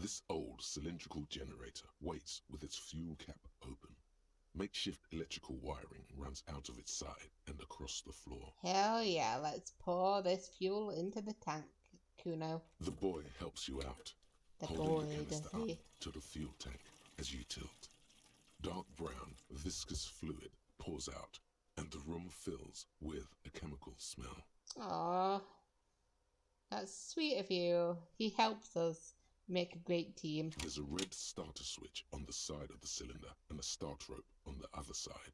This old cylindrical generator waits with its fuel cap open. Makeshift electrical wiring runs out of its side and across the floor. Hell yeah, let's pour this fuel into the tank, Kuno. The boy helps you out, The holding boy, the canister does he? up to the fuel tank as you tilt. Dark brown, viscous fluid pours out, and the room fills with a chemical smell. Aww. That's sweet of you. He helps us make a great team. There's a red starter switch on the side of the cylinder and a start rope on the other side.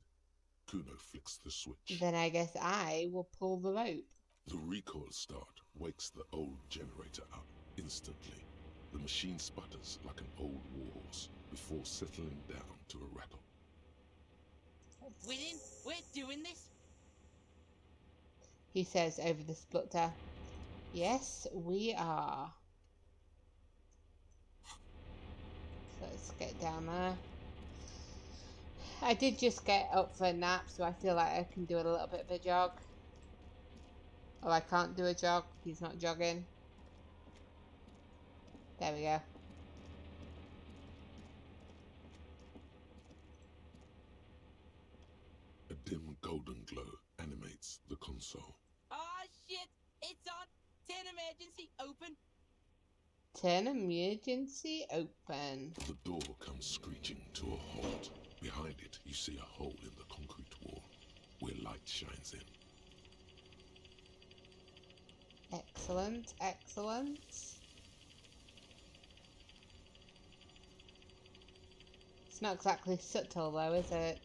Kuno flicks the switch. Then I guess I will pull the rope. The recoil start wakes the old generator up instantly. The machine sputters like an old warhorse before settling down to a rattle. We're in. We're doing this. He says over the splitter. Yes, we are. So let's get down there. I did just get up for a nap, so I feel like I can do a little bit of a jog. Oh, I can't do a jog. He's not jogging. There we go. A dim golden glow animates the console. Ah, shit! It's on. Turn emergency open. Turn emergency open. The door comes screeching to a halt. Behind it, you see a hole in the concrete wall where light shines in. Excellent, excellent. It's not exactly subtle though, is it?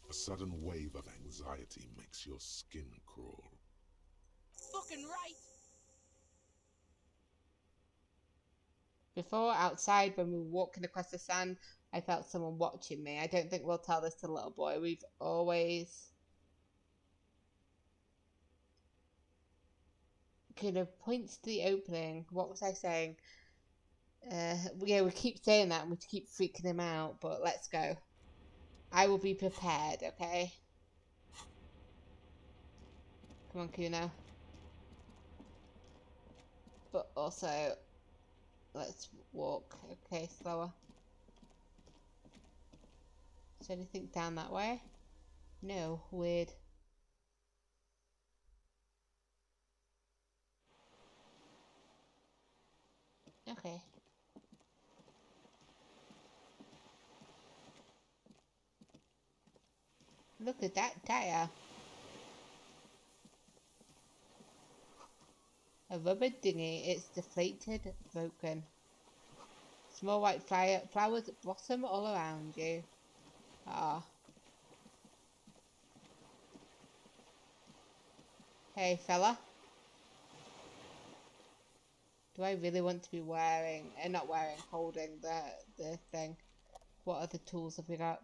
A sudden wave of anxiety makes your skin crawl. Fucking right. Before, outside, when we were walking across the sand, I felt someone watching me. I don't think we'll tell this to the little boy. We've always kind of points to the opening. What was I saying? Yeah, we keep saying that and we keep freaking him out, but let's go. I will be prepared, okay? Come on, Kuno. But also, let's walk. Okay, slower. Is there anything down that way? No, weird. Okay. Look at that tire. A rubber dinghy. It's deflated, broken. Small white flowers blossom all around you. Ah. Hey, fella. Do I really want to be wearing, holding the thing? What other tools have we got?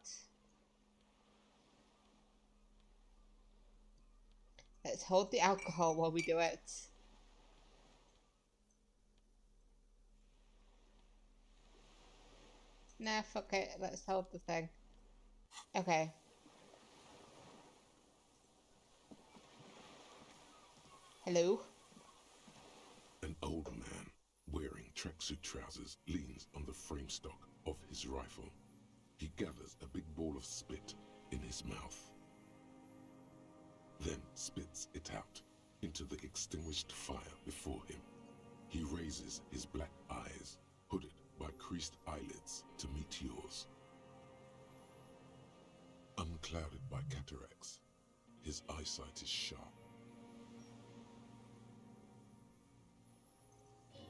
Let's hold the alcohol while we do it. Nah, fuck it. Let's hold the thing. Okay. Hello? An old man wearing tracksuit trousers leans on the frame stock of his rifle. He gathers a big ball of spit in his mouth, then spits it out into the extinguished fire before him. He raises his black eyes, hooded by creased eyelids, to meet yours. Unclouded by cataracts, his eyesight is sharp.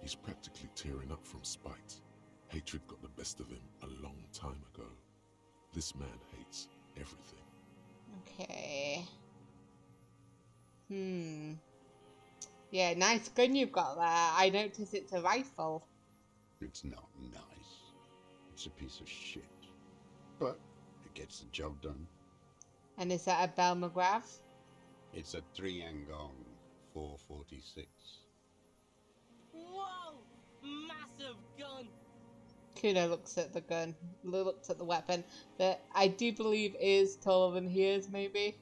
He's practically tearing up from spite. Hatred got the best of him a long time ago. This man hates everything. Okay. Yeah, nice gun you've got there. I notice it's a rifle. It's not nice. It's a piece of shit. But it gets the job done. And is that a Bell McGrath? It's a 3-Angong 446. Whoa! Massive gun. Kuno looks at the gun, looks at the weapon that I do believe is taller than he is, maybe.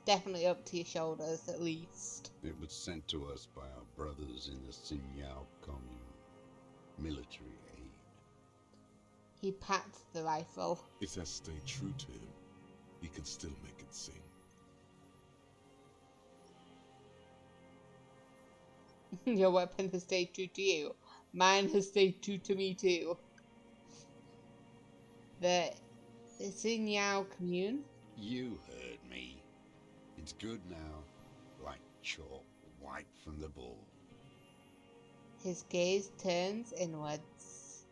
definitely up to your shoulders, at least. It was sent to us by our brothers in the Sinyao commune. Military aid. He pats the rifle. It has stayed true to him. He can still make it sing. Your weapon has stayed true to you. Mine has stayed true to me too. The Xinyao commune? You heard me. It's good now. Like chalk, white from the ball. His gaze turns inwards.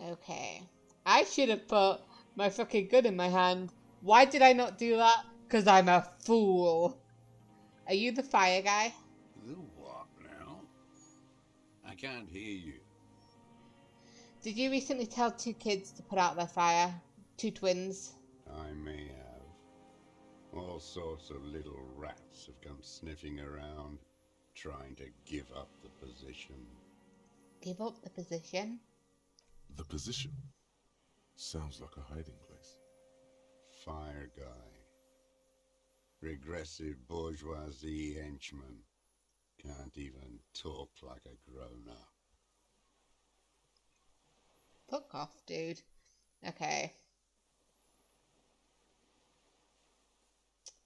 Okay. I should have put my fucking gun in my hand. Why did I not do that? Because I'm a fool. Are you the fire guy? The what now? I can't hear you. Did you recently tell 2 kids to put out their fire? 2 twins? I may have. All sorts of little rats have come sniffing around, trying to give up the position. Give up the position? The position sounds like a hiding place. Fire guy. Regressive bourgeoisie henchman. Can't even talk like a grown-up. Fuck off, dude. Okay.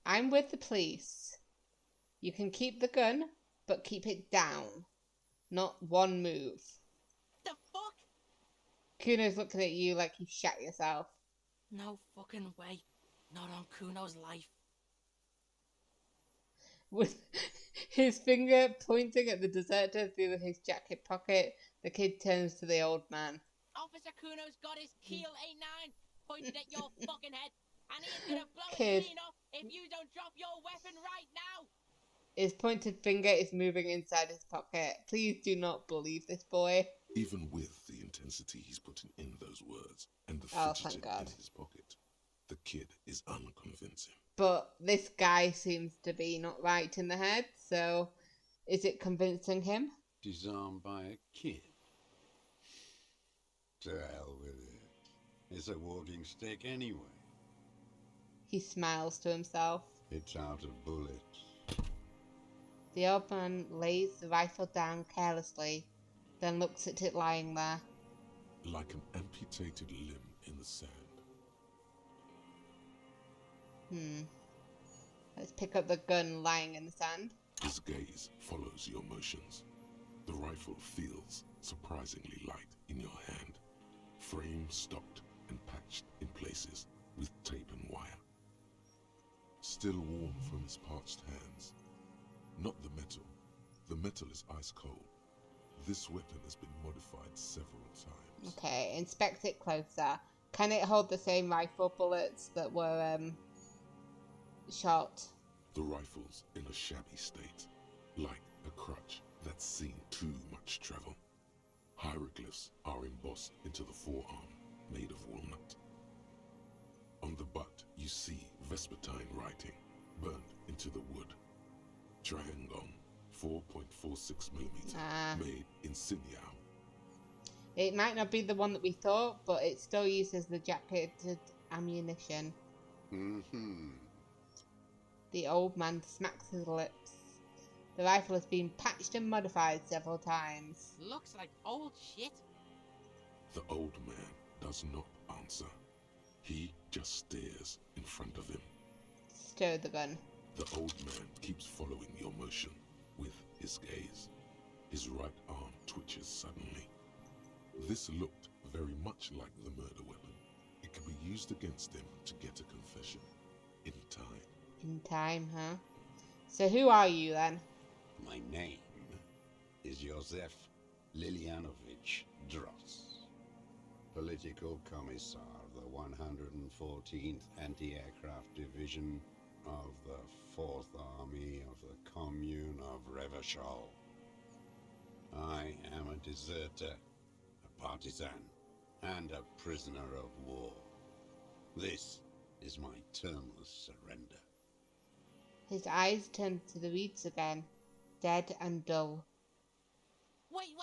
I'm with the police. You can keep the gun, but keep it down. Not one move. The fuck? Kuno's looking at you like you shat yourself. No fucking way. Not on Kuno's life. With his finger pointing at the deserter through his jacket pocket, the kid turns to the old man. Officer Kuno's got his Keel A9 pointed at your fucking head, and he is gonna blow Kid. it clean off if you don't drop your weapon right now! His pointed finger is moving inside his pocket. Please do not believe this boy. Even with the intensity he's putting in those words and the Oh, fidgeting thank God. in his pocket, the kid is unconvincing. But this guy seems to be not right in the head, so is it convincing him? Disarmed by a kid. To hell with it. It's a walking stick anyway. He smiles to himself. It's out of bullets. The old man lays the rifle down carelessly, then looks at it lying there. Like an amputated limb in the sand. Let's pick up the gun lying in the sand. His gaze follows your motions. The rifle feels surprisingly light in your hand. Frame stocked and patched in places with tape and wire. Still warm from his parched hands. Not the metal. The metal is ice cold. This weapon has been modified several times. Okay, inspect it closer. Can it hold the same rifle bullets that were shot? The rifle's in a shabby state, like a crutch that's seen too much travel. Hieroglyphs are embossed into the forearm, made of walnut. On the butt, you see Vespertine writing, burned into the wood. Triangle, 4.46mm, made in Sinyao. It might not be the one that we thought, but it still uses the jacketed ammunition. The old man smacks his lips. The rifle has been patched and modified several times. Looks like old shit. The old man does not answer. He just stares in front of him. Stow the gun. The old man keeps following your motion with his gaze. His right arm twitches suddenly. This looked very much like the murder weapon. It can be used against him to get a confession. In time. In time, huh? So who are you then? My name is Josef Lilianovich Dross, Political Commissar of the 114th Anti-Aircraft Division of the 4th Army of the Commune of Revachol. I am a deserter, a partisan, and a prisoner of war. This is my termless surrender. His eyes turn to the reeds again, dead and dull. Wait!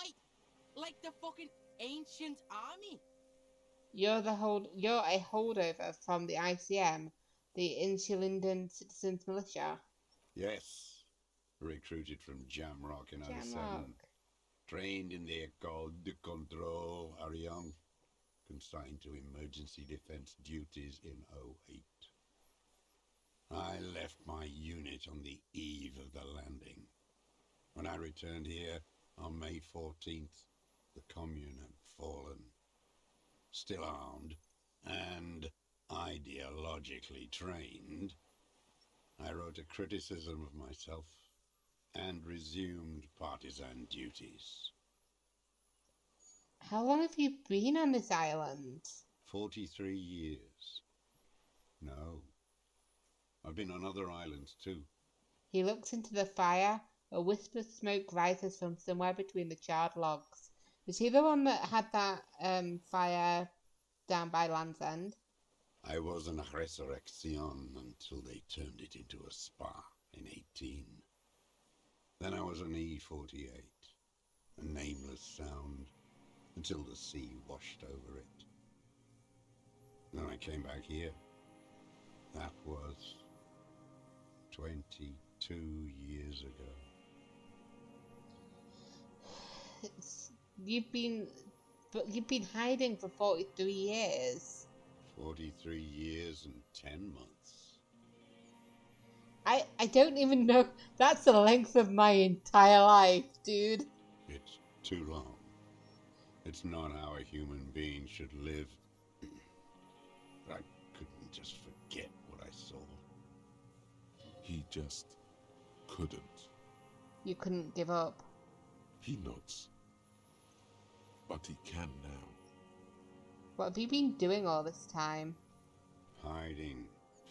Like the fucking ancient army? You're a holdover from the ICM, the Insulindon Citizens Militia. Yes. Recruited from Jamrock in Jamrock. 07. Trained in the École de Contrôle Ariane. Consigned to emergency defense duties in 08. I left my unit on the eve of the landing. When I returned here on May 14th, the Commune had fallen. Still armed and ideologically trained, I wrote a criticism of myself and resumed partisan duties. How long have you been on this island? 43 years. No. I've been on other islands too. He looks into the fire. A wisp of smoke rises from somewhere between the charred logs. Was he the one that had that fire down by Land's End? I was an resurrection until they turned it into a spa in 18. Then I was an E48, a nameless sound, until the sea washed over it. Then I came back here. That was 22 years ago. You've been hiding for 43 years. 43 years and 10 months. I don't even know. That's the length of my entire life, dude. It's too long. It's not how a human being should live. I couldn't just forget what I saw. He just couldn't. You couldn't give up. He nods. But he can now. What have you been doing all this time? Hiding,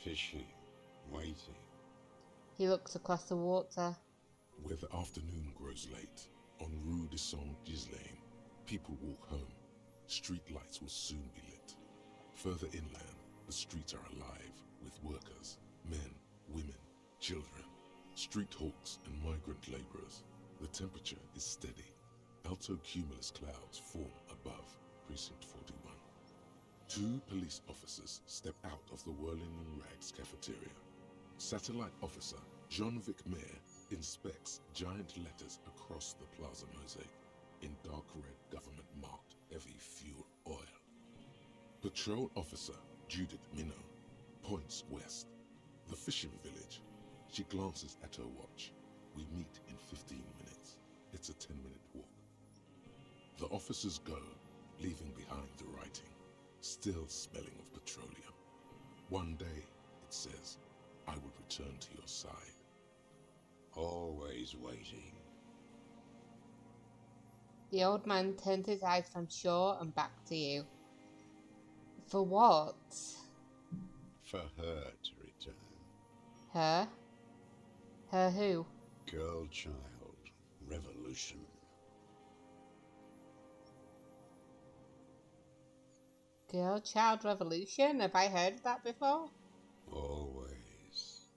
fishing, waiting. He looks across the water. Where the afternoon grows late, on Rue de Saint-Ghislain, people walk home. Street lights will soon be lit. Further inland, the streets are alive with workers, men, women, children, street hawks and migrant laborers. The temperature is steady. Alto cumulus clouds form above Precinct 41. 2 police officers step out of the Whirling in Rags cafeteria. Satellite officer Jean-Vic Mayer inspects giant letters across the plaza mosaic in dark red government-marked heavy fuel oil. Patrol officer Judith Minot points west. The fishing village. She glances at her watch. We meet in 15 minutes. It's a 10-minute walk. The officers go, leaving behind the writing, still smelling of petroleum. One day, it says, I will return to your side. Always waiting. The old man turns his eyes from shore and back to you. For what? For her to return. Her? Her who? Girl, child, revolution. Girl Child Revolution? Have I heard of that before? Always.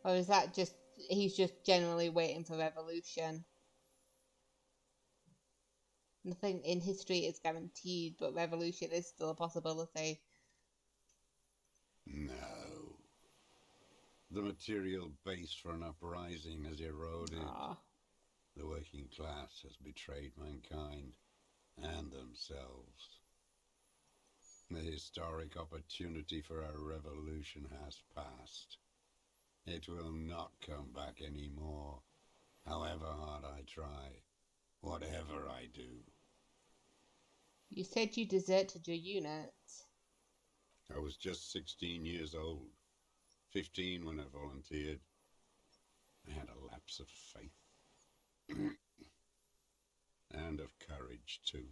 Or is that just, he's just generally waiting for revolution? Nothing in history is guaranteed, but revolution is still a possibility. No. The material base for an uprising has eroded. Aww. The working class has betrayed mankind and themselves. The historic opportunity for a revolution has passed. It will not come back anymore, however hard I try, whatever I do. You said you deserted your unit. I was just 16 years old, 15 when I volunteered. I had a lapse of faith. And of courage, too.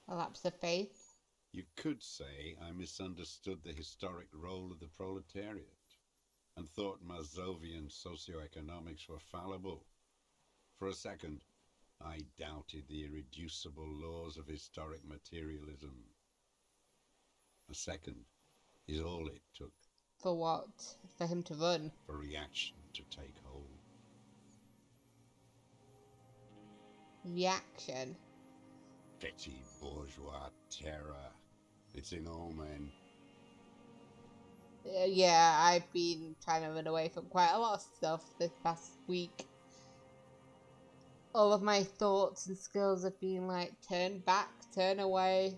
A lapse of faith? You could say I misunderstood the historic role of the proletariat and thought Mazovian socioeconomics were fallible. For a second, I doubted the irreducible laws of historic materialism. A second is all it took. For what? For him to run? For reaction to take hold. Reaction? petty bourgeois terror. It's in all men. Yeah, I've been trying to run away from quite a lot of stuff this past week. All of my thoughts and skills have been like, turn back, turn away.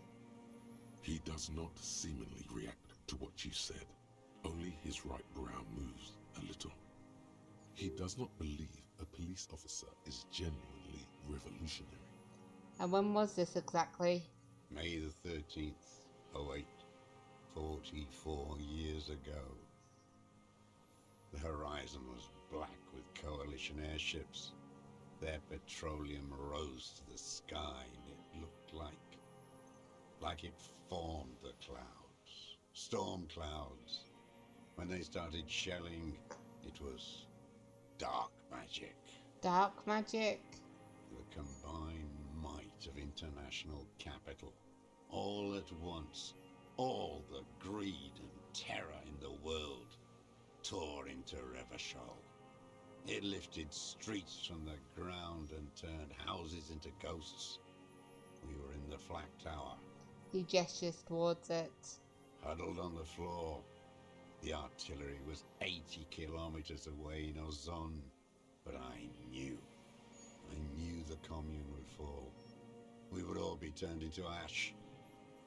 He does not seemingly react to what you said. Only his right brow moves a little. He does not believe a police officer is genuinely revolutionary. And when was this exactly? May the 13th, 08, 44 years ago. The horizon was black with coalition airships. Their petroleum rose to the sky, and it looked like it formed the clouds, storm clouds. When they started shelling, it was dark magic. Dark magic? The combined might of international capital, all at once, all the greed and terror in the world, tore into Revachol. It lifted streets from the ground and turned houses into ghosts. We were in the flak tower. He gestures towards it. Huddled on the floor. The artillery was 80 kilometers away in Ozon, but I knew the commune would fall. We would all be turned into ash.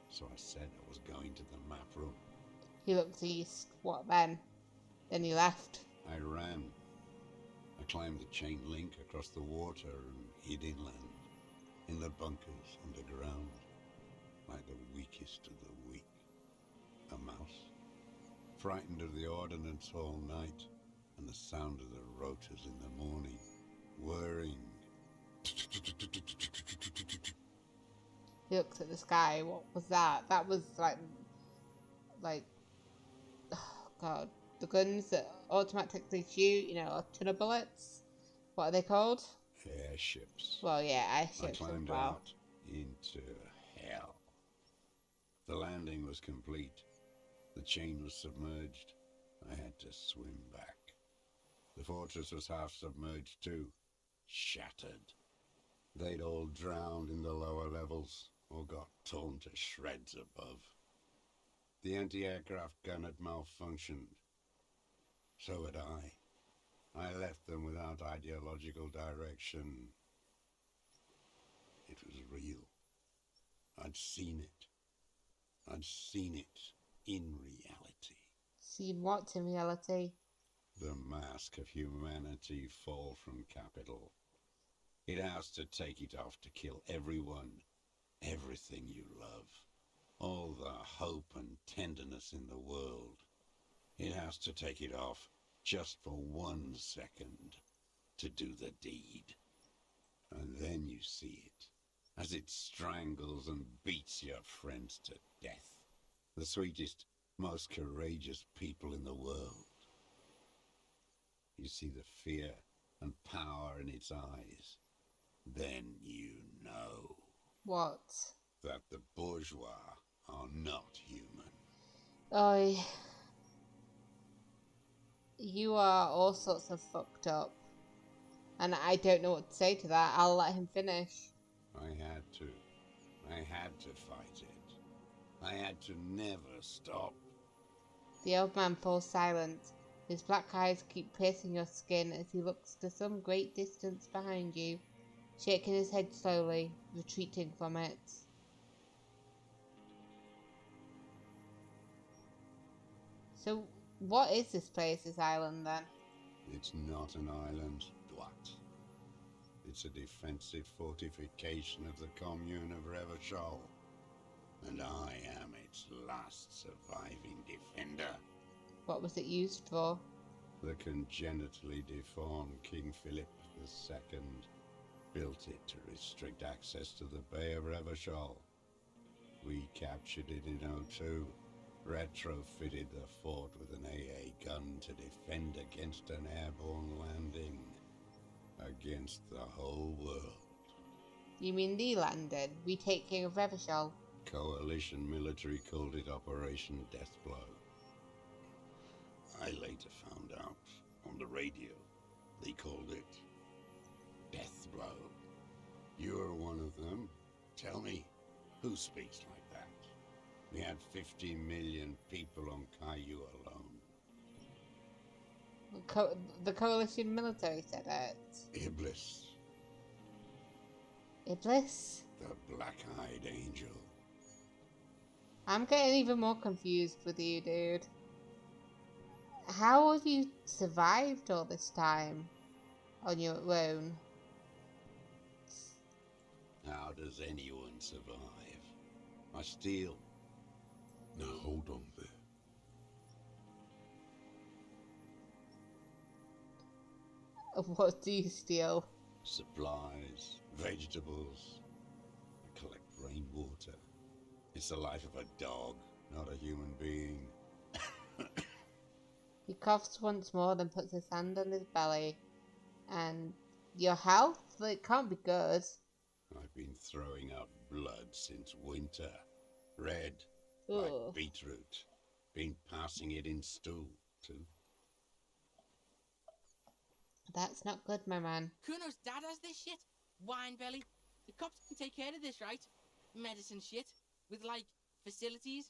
So I said I was going to the map room. He looks east. What then? Then he left. I ran. I climbed the chain link across the water and hid inland, in the bunkers underground, like the weakest of the weak. A mouse, frightened of the ordnance all night and the sound of the rotors in the morning, whirring. He looks at the sky. What was that? That was like, oh god, the guns that automatically shoot, a ton of bullets. What are they called? Airships. Well, yeah, I airships as climbed well. out into hell. The landing was complete. The chain was submerged. I had to swim back. The fortress was half submerged too, shattered. They'd all drowned in the lower levels or got torn to shreds above. The anti-aircraft gun had malfunctioned. So had I. I left them without ideological direction. It was real. I'd seen it. I'd seen it in reality. Seen what in reality? The mask of humanity fall from capital. It has to take it off to kill everyone, everything you love, all the hope and tenderness in the world. It has to take it off just for 1 second to do the deed. And then you see it, as it strangles and beats your friends to death. The sweetest, most courageous people in the world. You see the fear and power in its eyes. Then you know. What? That the bourgeois are not human. Oh, you are all sorts of fucked up. And I don't know what to say to that. I'll let him finish. I had to. I had to fight it. I had to never stop. The old man falls silent. His black eyes keep piercing your skin as he looks to some great distance behind you, shaking his head slowly, retreating from it. So, what is this place, this island, then? It's not an island, Dwat. It's a defensive fortification of the commune of Revachol. And I am its last surviving defender. What was it used for? The congenitally deformed King Philip II built it to restrict access to the Bay of Revachol. We captured it in '02, retrofitted the fort with an AA gun to defend against an airborne landing. Against the whole world. You mean the landing? Retaking of Revachol? Coalition military called it Operation Deathblow. I later found out on the radio they called it Deathblow. You're one of them. Tell me, Who speaks like that? We had 50 million people on Caillou alone. The coalition military said it. Iblis, Iblis? the black-eyed angel. I'm getting even more confused with you, dude. How have you survived all this time on your own? How does anyone survive? I steal. Now hold on there. What do you steal? Supplies, vegetables. I collect rainwater. It's the life of a dog, not a human being. He coughs once more, then puts his hand on his belly. And your health? It can't be good. I've been throwing up blood since winter. Red, Ugh. like beetroot. Been passing it in stool, too. That's not good, my man. Kuno's dad has this shit. Wine belly. The cops can take care of this, right? Medicine shit. With, like, facilities.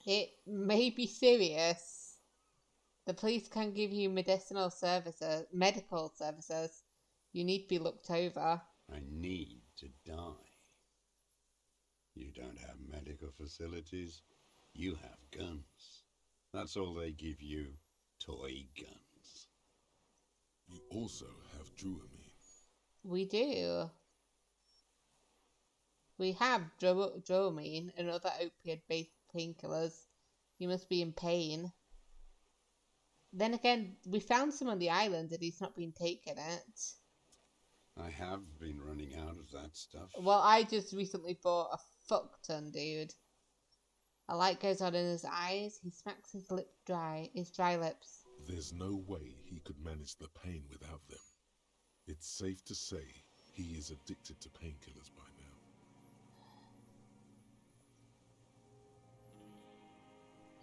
It may be serious. The police can give you medical services. You need to be looked over. I need to die. You don't have medical facilities. You have guns. That's all they give you. Toy guns. You also have Dramamine. We do. We have Dramamine and other opiate-based painkillers. You must be in pain. Then again, we found some on the island and he's not been taking it. I have been running out of that stuff. Well, I just recently bought a fuck ton, dude. A light goes on in his eyes. He smacks his dry lips. There's no way he could manage the pain without them. It's safe to say he is addicted to painkillers by now.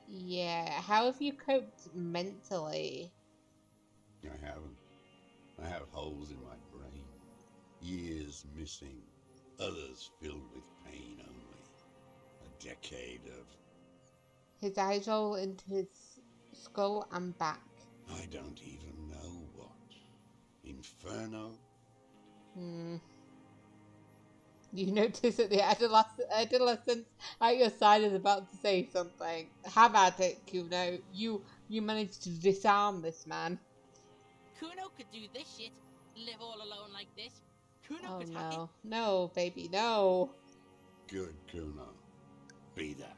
Yeah, how have you coped mentally? I haven't. I have holes in my brain. Years missing. Others filled with pain only. A decade of... His eyes roll into his skull and back. I don't even know what. Inferno? You notice that the adolescent at your side is about to say something. Have at it, Kuno. You managed to disarm this man. Kuno could do this shit. Live all alone like this. Kuno Oh could hack it. no. No, baby, no. Good, Kuno. Be that.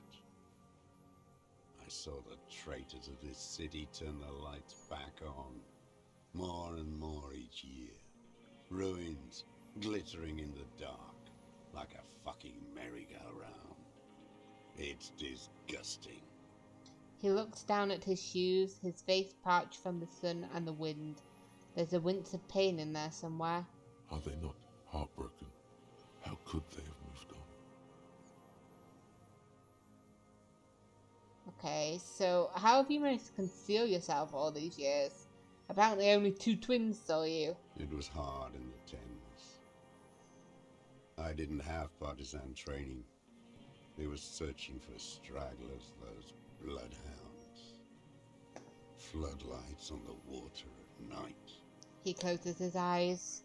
I saw the traitors of this city turn the lights back on. More and more each year. Ruins glittering in the dark. Like a fucking merry-go-round. It's disgusting. He looks down at his shoes, his face parched from the sun and the wind. There's a wince of pain in there somewhere. Are they not heartbroken? How could they have moved on? Okay, so how have you managed to conceal yourself all these years? Apparently only 2 twins saw you. It was hard in the tens. I didn't have partisan training. They were searching for stragglers, those bloodhounds. Floodlights on the water at night. He closes his eyes.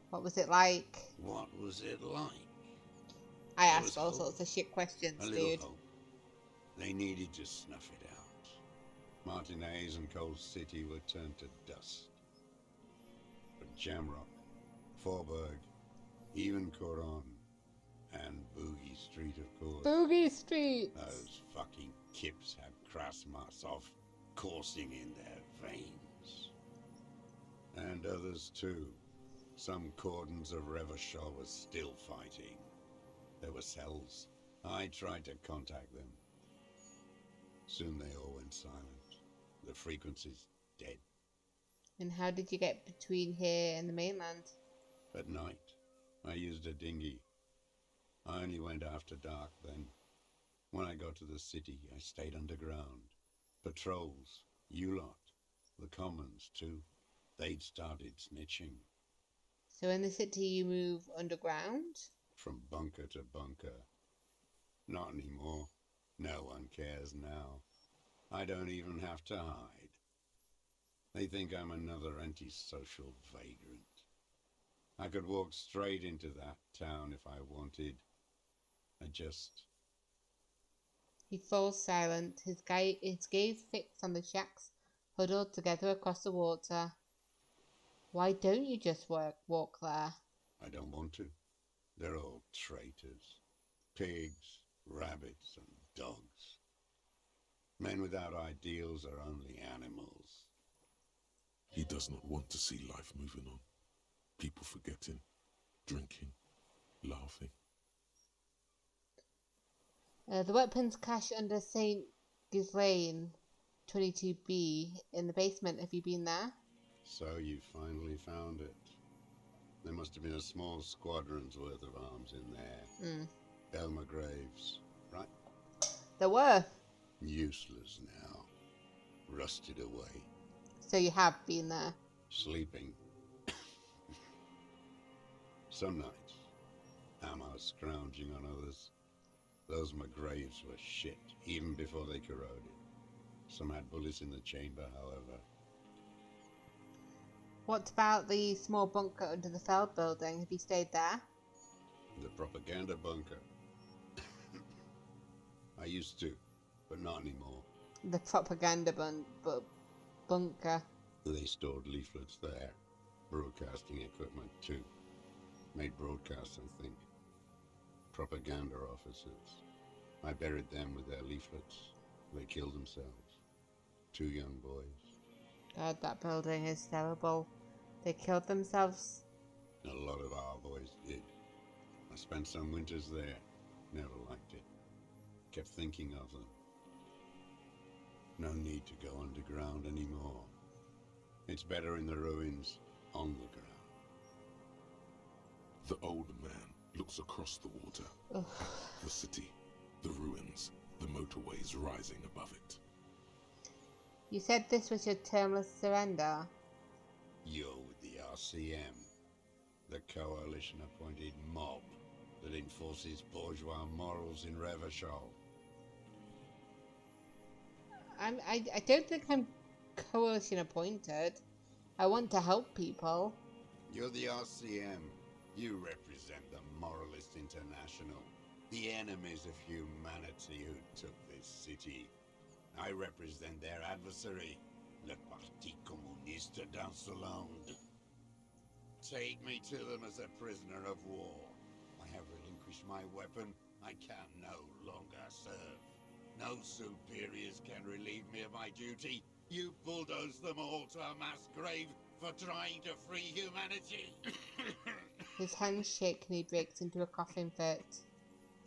What was it like? What was it like? I There ask was all hope. sorts of shit questions, A little dude. hope. They needed to snuff it out. Martinez and Cold City were turned to dust. But Jamrock, Forberg, even Coron, and Boogie Street, of course. Boogie Street! Those fucking kips had Krasmasov coursing in their veins. And others too. Some cordons of Revachol was still fighting. There were cells. I tried to contact them. Soon they all went silent. The frequency's dead. And how did you get between here and the mainland? At night, I used a dinghy. I only went after dark then. When I got to the city, I stayed underground. Patrols, you lot, the commons too. They'd started snitching. So in the city you move underground? from bunker to bunker. Not anymore. No one cares now. I don't even have to hide. They think I'm another antisocial vagrant. I could walk straight into that town if I wanted. I just... He falls silent, his gaze fixed on the shacks huddled together across the water. Why don't you just walk there? I don't want to. They're all traitors. Pigs, rabbits, and dogs. Men without ideals are only animals. He does not want to see life moving on. People forgetting, drinking, laughing. The weapons cache under St. Ghislaine 22B in the basement. Have you been there? So you finally found it. There must have been a small squadron's worth of arms in there. Elmer Graves, right? There were. Useless now. Rusted away. So you have been there. Sleeping. Some nights. Ammo scrounging on others. Those McGraves were shit, even before they corroded. Some had bullets in the chamber, however. What about the small bunker under the Feld building? Have you stayed there? The propaganda bunker. I used to, but not anymore. The propaganda bunker. They stored leaflets there. Broadcasting equipment, too. Made broadcasts, I think. Propaganda officers. I buried them with their leaflets. They killed themselves. 2 young boys. God, that building is terrible. They killed themselves. A lot of our boys did. I spent some winters there. Never liked it. Kept thinking of them. No need to go underground anymore. It's better in the ruins, on the ground. The old man looks across the water. Ugh. The city, the ruins, the motorways rising above it. You said this was your termless surrender. You're with the RCM, the coalition-appointed mob that enforces bourgeois morals in Revachol. I don't think I'm coalition appointed. I want to help people. You're the RCM. You represent the Moralist International, the enemies of humanity who took this city. I represent their adversary, le Parti Communiste d'Insolande. Take me to them as a prisoner of war. I have relinquished my weapon. I can no longer serve. No superiors can relieve me of my duty. You bulldoze them all to a mass grave for trying to free humanity. His hands shake and he breaks into a coughing fit.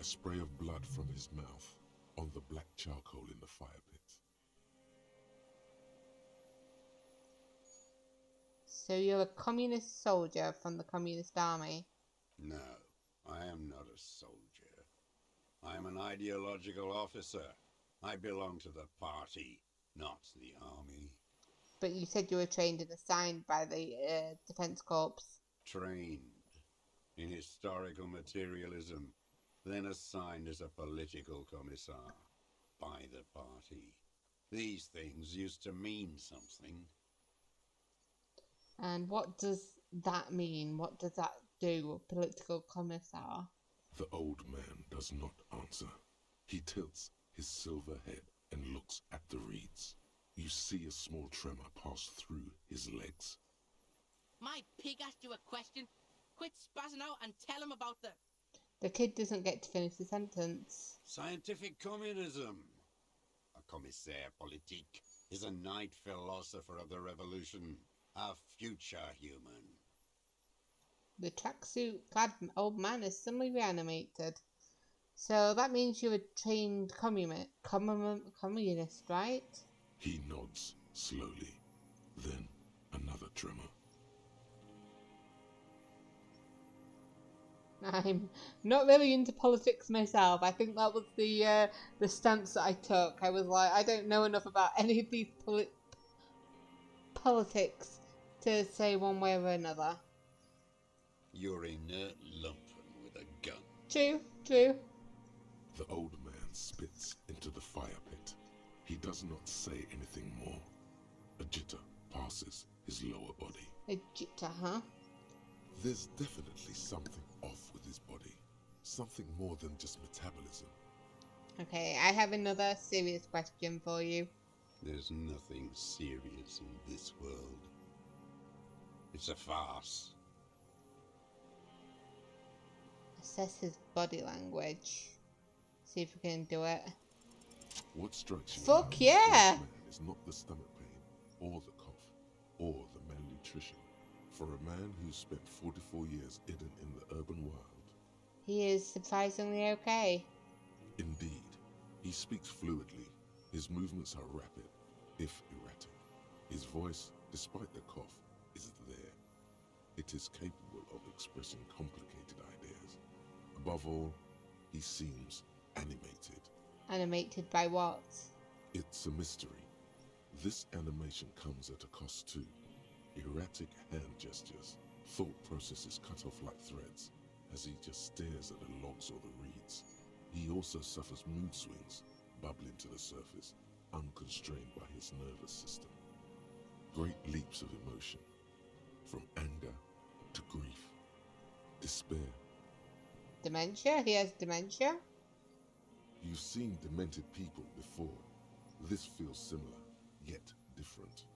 A spray of blood from his mouth on the black charcoal in the fire pit. So you're a communist soldier from the communist army? No, I am not a soldier. I am an ideological officer. I belong to the party, not the army. But you said you were trained and assigned by the Defense Corps. Trained in historical materialism, then assigned as a political commissar by the party. These things used to mean something. And what does that mean? What does that do, a political commissar? The old man does not answer. He tilts his silver head and looks at the reeds. You see a small tremor pass through his legs. My pig asked you a question. Quit spazzing out and tell him about the... The kid doesn't get to finish the sentence. Scientific communism. A commissaire politique is a night philosopher of the revolution, a future human. The tracksuit-clad old man is suddenly reanimated. So that means you're a trained communist, right? He nods slowly. Then another tremor. I'm not really into politics myself. I think that was the stance that I took. I was like, I don't know enough about any of these politics to say one way or another. You're inert lumpen with a gun. True, true. The older man spits into the fire pit. He does not say anything more. A jitter passes his lower body. A jitter, huh? There's definitely something off with his body. Something more than just metabolism. Okay, I have another serious question for you. There's nothing serious in this world. It's a farce. Assess his body language. See if we can do it. What strikes you Fuck about yeah! this man is not the stomach pain, or the cough, or the malnutrition. For a man who's spent 44 years hidden in the urban world, He is surprisingly okay. indeed, he speaks fluidly. His movements are rapid, if erratic. His voice, despite the cough, is there. It is capable of expressing complicated ideas. Above all, he seems animated. Animated by what? It's a mystery. This animation comes at a cost too. Erratic hand gestures, thought processes cut off like threads, as he just stares at the logs or the reeds. He also suffers mood swings, bubbling to the surface, unconstrained by his nervous system. Great leaps of emotion, from anger to grief, despair. Dementia? He has dementia? You've seen demented people before. This feels similar, yet different.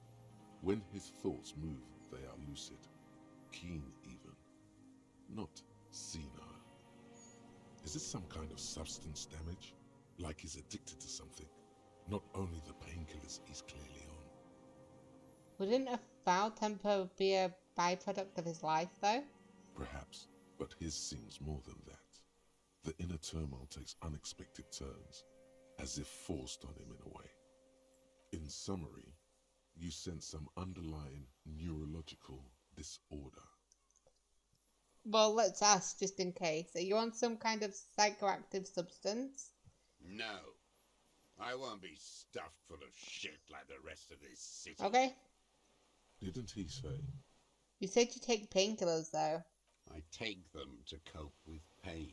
When his thoughts move, they are lucid, keen even, not senile. Is it some kind of substance damage? Like he's addicted to something? Not only the painkillers he's clearly on. Wouldn't a foul temper be a byproduct of his life, though? Perhaps, but his seems more than that. The inner turmoil takes unexpected turns, as if forced on him in a way. In summary, you sense some underlying neurological disorder. Well, let's ask just in case. Are you on some kind of psychoactive substance? No. I won't be stuffed full of shit like the rest of this city. Okay. Didn't he say? You said you take painkillers, though. I take them to cope with pain.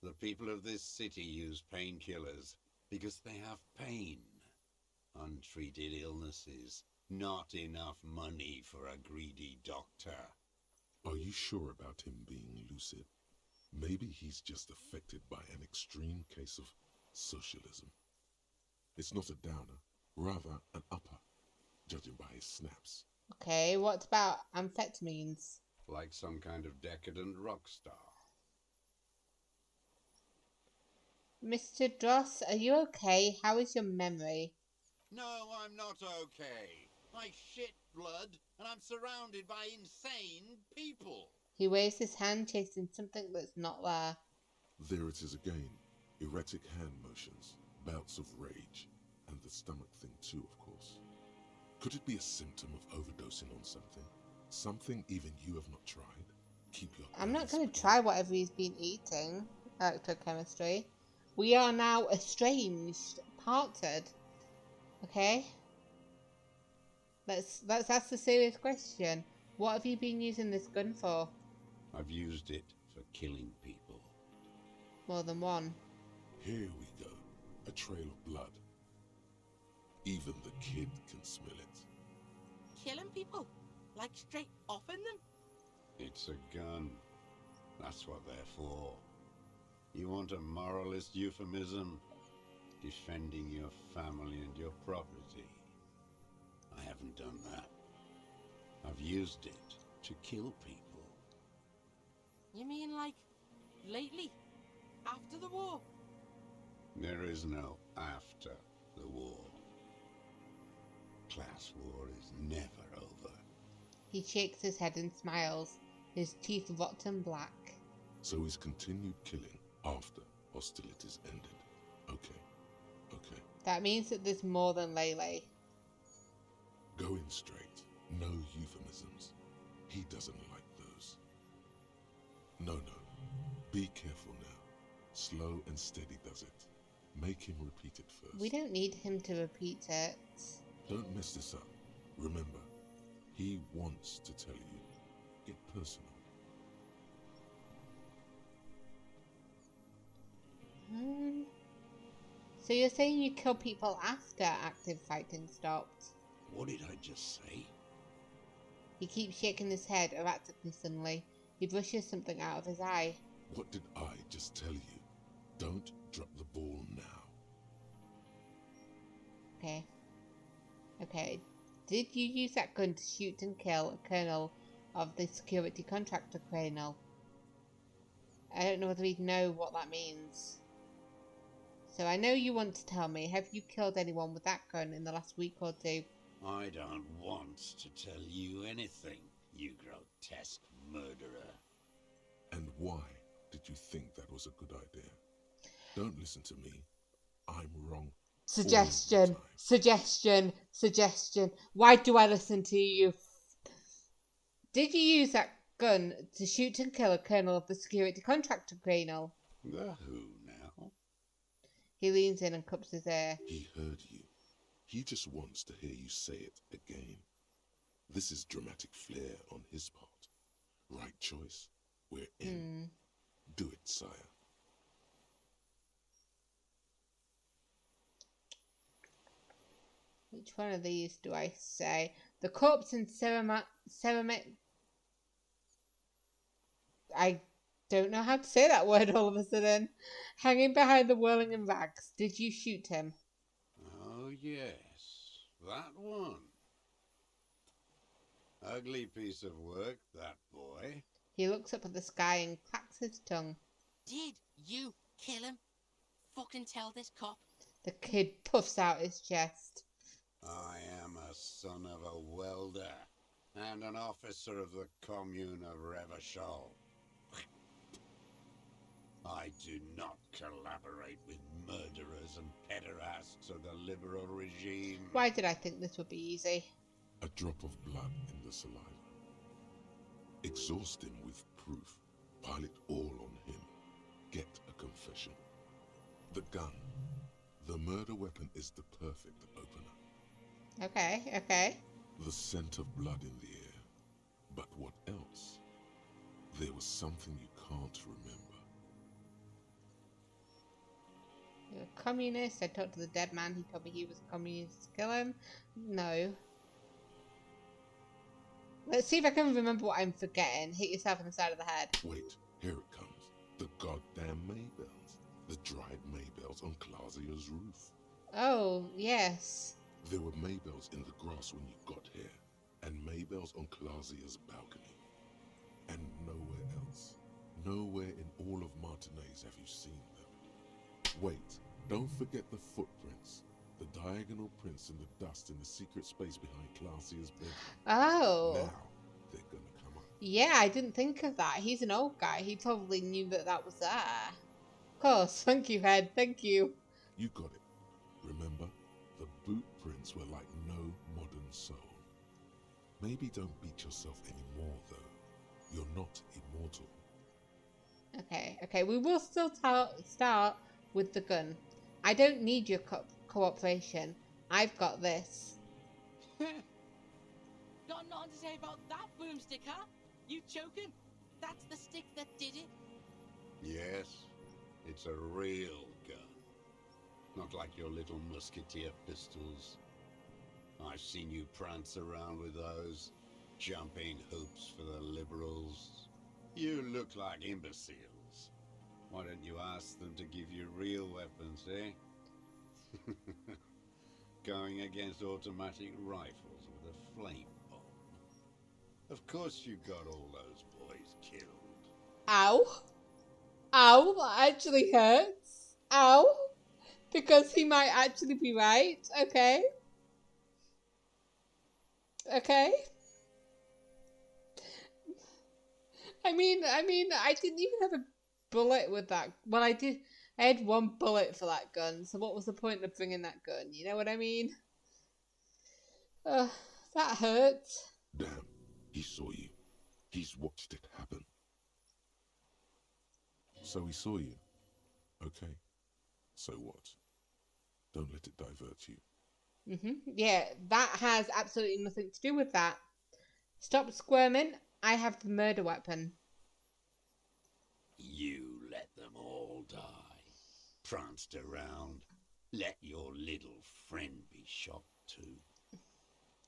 The people of this city use painkillers because they have pain. Untreated illnesses, not enough money for a greedy doctor. Are you sure about him being lucid? Maybe he's just affected by an extreme case of socialism. It's not a downer, rather an upper, judging by his snaps. Okay, what about amphetamines? Like some kind of decadent rock star. Mr. Dross, are you okay? How is your memory? No, I'm not okay. I shit blood, and I'm surrounded by insane people. He waves his hand, chasing something that's not there. There it is again. Erratic hand motions, bouts of rage, and the stomach thing too, of course. Could it be a symptom of overdosing on something? Something even you have not tried? Keep your I'm not eyes going to peeled. try whatever he's been eating. Electrochemistry. We are now estranged, parted. Okay? Let's ask the serious question. What have you been using this gun for? I've used it for killing people. More than one. Here we go. A trail of blood. Even the kid can smell it. Killing people? Like straight offing them? It's a gun. That's what they're for. You want a moralist euphemism? Defending your family and your property. I haven't done that. I've used it to kill people. You mean like lately? After the war? There is no after the war. Class war is never over. He shakes his head and smiles, his teeth rotten black. So he's continued killing after hostilities ended. Okay. That means that there's more than Lele. Go in straight. No euphemisms. He doesn't like those. No. Be careful now. Slow and steady does it. Make him repeat it first. We don't need him to repeat it. Don't mess this up. Remember, he wants to tell you. Get personal. So you're saying you kill people after active fighting stopped? What did I just say? He keeps shaking his head erratically suddenly. He brushes something out of his eye. What did I just tell you? Don't drop the ball now. Okay. Okay. Did you use that gun to shoot and kill a colonel of the security contractor colonel? I don't know whether he'd know what that means. So I know you want to tell me, have you killed anyone with that gun in the last week or two? I don't want to tell you anything, you grotesque murderer. And why did you think that was a good idea? Don't listen to me. I'm wrong. Suggestion, all the time. suggestion, suggestion. Why do I listen to you? Did you use that gun to shoot and kill a colonel of the security contractor colonel? The who now? He leans in and cups his ear. He heard you. He just wants to hear you say it again. This is dramatic flair on his part. Right choice. We're in. Do it, sire. Which one of these do I say? The corpse in ceramic. I don't know how to say that word all of a sudden. Hanging behind the whirling in rags. Did you shoot him? Oh, yes. That one. Ugly piece of work, that boy. He looks up at the sky and clacks his tongue. Did you kill him? Fucking tell this cop. The kid puffs out his chest. I am a son of a welder and an officer of the commune of Revachol. I do not collaborate with murderers and pederasts of the liberal regime. Why did I think this would be easy? A drop of blood in the saliva. Exhaust him with proof. Pile it all on him. Get a confession. The gun. The murder weapon is the perfect opener. Okay. The scent of blood in the air. But what else? There was something you can't remember. You're a communist. I talked to the dead man. He told me he was a communist. Kill him? No. Let's see if I can remember what I'm forgetting. Hit yourself in the side of the head. Wait, here it comes. The goddamn Maybells. The dried Maybells on Clausia's roof. Oh, yes. There were Maybells in the grass when you got here, and Maybells on Clausia's balcony. And nowhere else. Nowhere in all of Martinez have you seen them. Wait, don't forget the footprints. The diagonal prints in the dust in the secret space behind Clausia's bedroom. Oh. Now, they're gonna come up. Yeah, I didn't think of that. He's an old guy. He probably knew that that was there. Of course. Thank you, Head. Thank you. You got it. Remember? The boot prints were like no modern soul. Maybe don't beat yourself anymore, though. You're not immortal. Okay. We will still start with the gun. I don't need your cooperation. I've got this. Got nothing to say about that, boomstick, huh? You choking? That's the stick that did it. Yes, it's a real gun. Not like your little musketeer pistols. I've seen you prance around with those, jumping hoops for the liberals. You look like imbeciles. Why don't you ask them to give you real weapons, eh? Going against automatic rifles with a flame bomb. Of course you got all those boys killed. Ow. Ow, that actually hurts. Ow. Because he might actually be right. Okay. I mean, I didn't even have a bullet with that. Well, I did. I had one bullet for that gun, so what was the point of bringing that gun? You know what I mean? That hurts. Damn, he saw you. He's watched it happen. So he saw you. Okay. So what? Don't let it divert you. Yeah, that has absolutely nothing to do with that. Stop squirming. I have the murder weapon. You let them all die. Pranced around. let your little friend be shot too.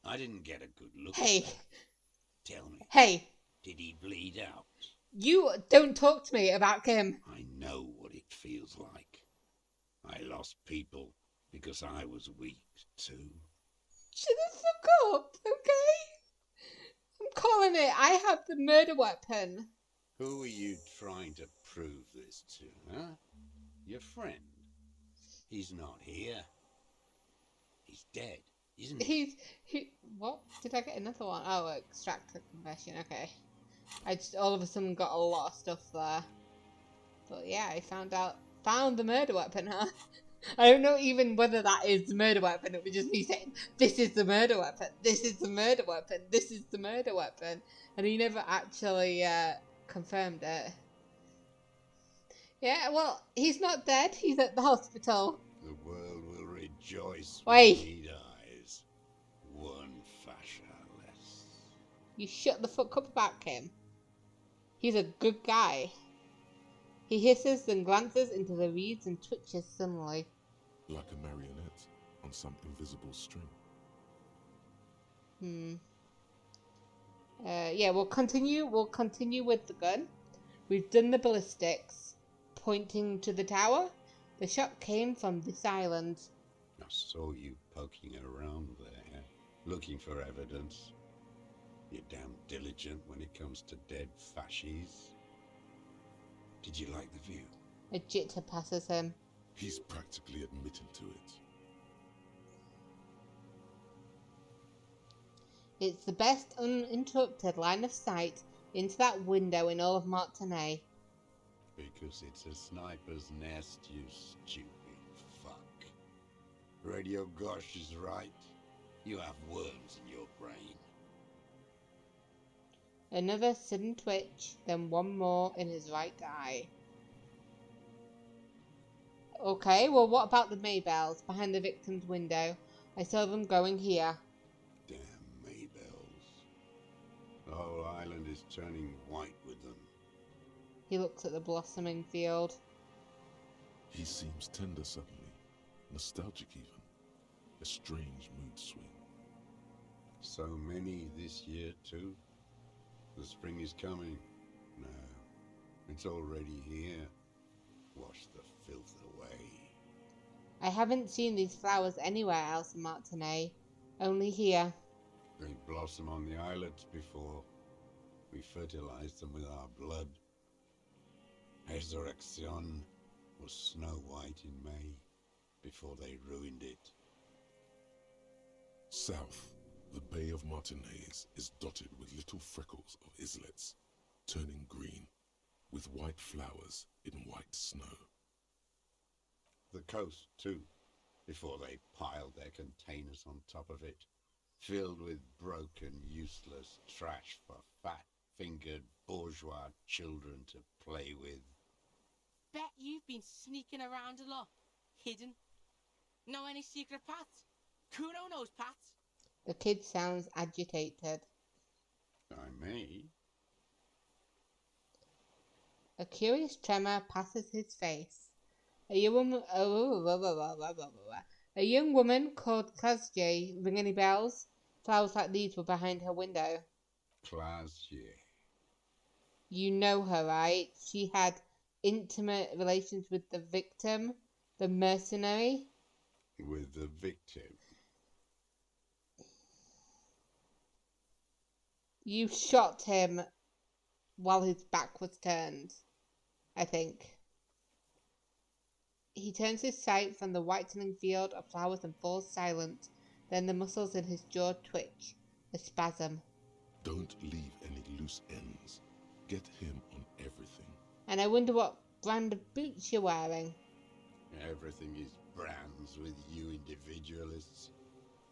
I didn't get a good look Hey, at that. Tell me, hey, did he bleed out? you don't talk to me about Kim. I know what it feels like. I lost people because I was weak too. Shut the fuck up, okay? I'm calling it. I have the murder weapon. Who are you trying to prove this to, huh? Your friend? He's not here. He's dead, isn't he? What? Did I get another one? Oh, extract the confession. Okay. I just all of a sudden got a lot of stuff there. But yeah, I found the murder weapon, huh? I don't know even whether that is the murder weapon. It was just me saying, this is the murder weapon, this is the murder weapon, this is the murder weapon. And he never actually confirmed it. Yeah, well, he's not dead. He's at the hospital. The world will rejoice Wait. when he dies. One fascia less. You shut the fuck up about Kim. He's a good guy. He hisses, then glances into the reeds and twitches suddenly. Like a marionette on some invisible string. Yeah, we'll continue. We'll continue with the gun. We've done the ballistics, pointing to the tower. The shot came from this island. I saw you poking around there, looking for evidence. You're damn diligent when it comes to dead fascies. Did you like the view? A jitter passes him. He's practically admitting to it. It's the best uninterrupted line of sight into that window in all of Martinez. Because it's a sniper's nest, you stupid fuck. Radio Gosh is right. You have worms in your brain. Another sudden twitch, then one more in his right eye. Okay, well, what about the Maybells behind the victim's window? I saw them going here. Damn Maybells. The whole island is turning white with them. He looks at the blossoming field. He seems tender suddenly, nostalgic even. A strange mood swing. So many this year too. The spring is coming. No, it's already here. Wash the filth away. I haven't seen these flowers anywhere else in Martinez. Only here. They blossom on the islets before. We fertilized them with our blood. Resurrection was snow white in May, before they ruined it. South, the Bay of Martinez is dotted with little freckles of islets, turning green, with white flowers in white snow. The coast, too, before they piled their containers on top of it, filled with broken, useless trash for fat-fingered bourgeois children to play with. Bet you've been sneaking around a lot. Hidden. Know any secret paths? Kuno knows paths. The kid sounds agitated. I may. A curious tremor passes his face. A young woman called Krasje. Ring any bells? Flowers like these were behind her window. Classier. You know her, right? She had intimate relations with the victim, the mercenary. With the victim. You shot him while his back was turned, I think. He turns his sight from the whitening field of flowers and falls silent. Then the muscles in his jaw twitch, a spasm. Don't leave any loose ends. Get him on everything. And I wonder what brand of boots you're wearing. Everything is brands with you individualists.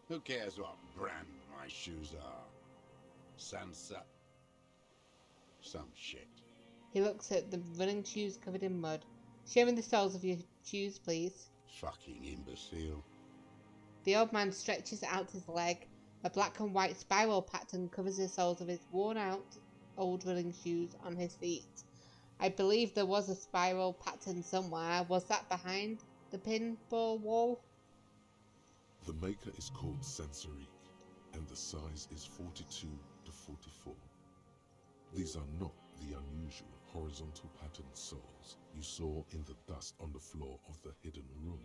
Who cares what brand my shoes are? Sansa. Some shit. He looks at the running shoes covered in mud. Show me the soles of your shoes, please. Fucking imbecile. The old man stretches out his leg. A black and white spiral pattern covers the soles of his worn-out old running shoes on his feet. I believe there was a spiral pattern somewhere. Was that behind The pinball wall? The maker is called Sensorique, and the size is 42 to 44. These are not the unusual horizontal patterned souls you saw in the dust on the floor of the hidden room.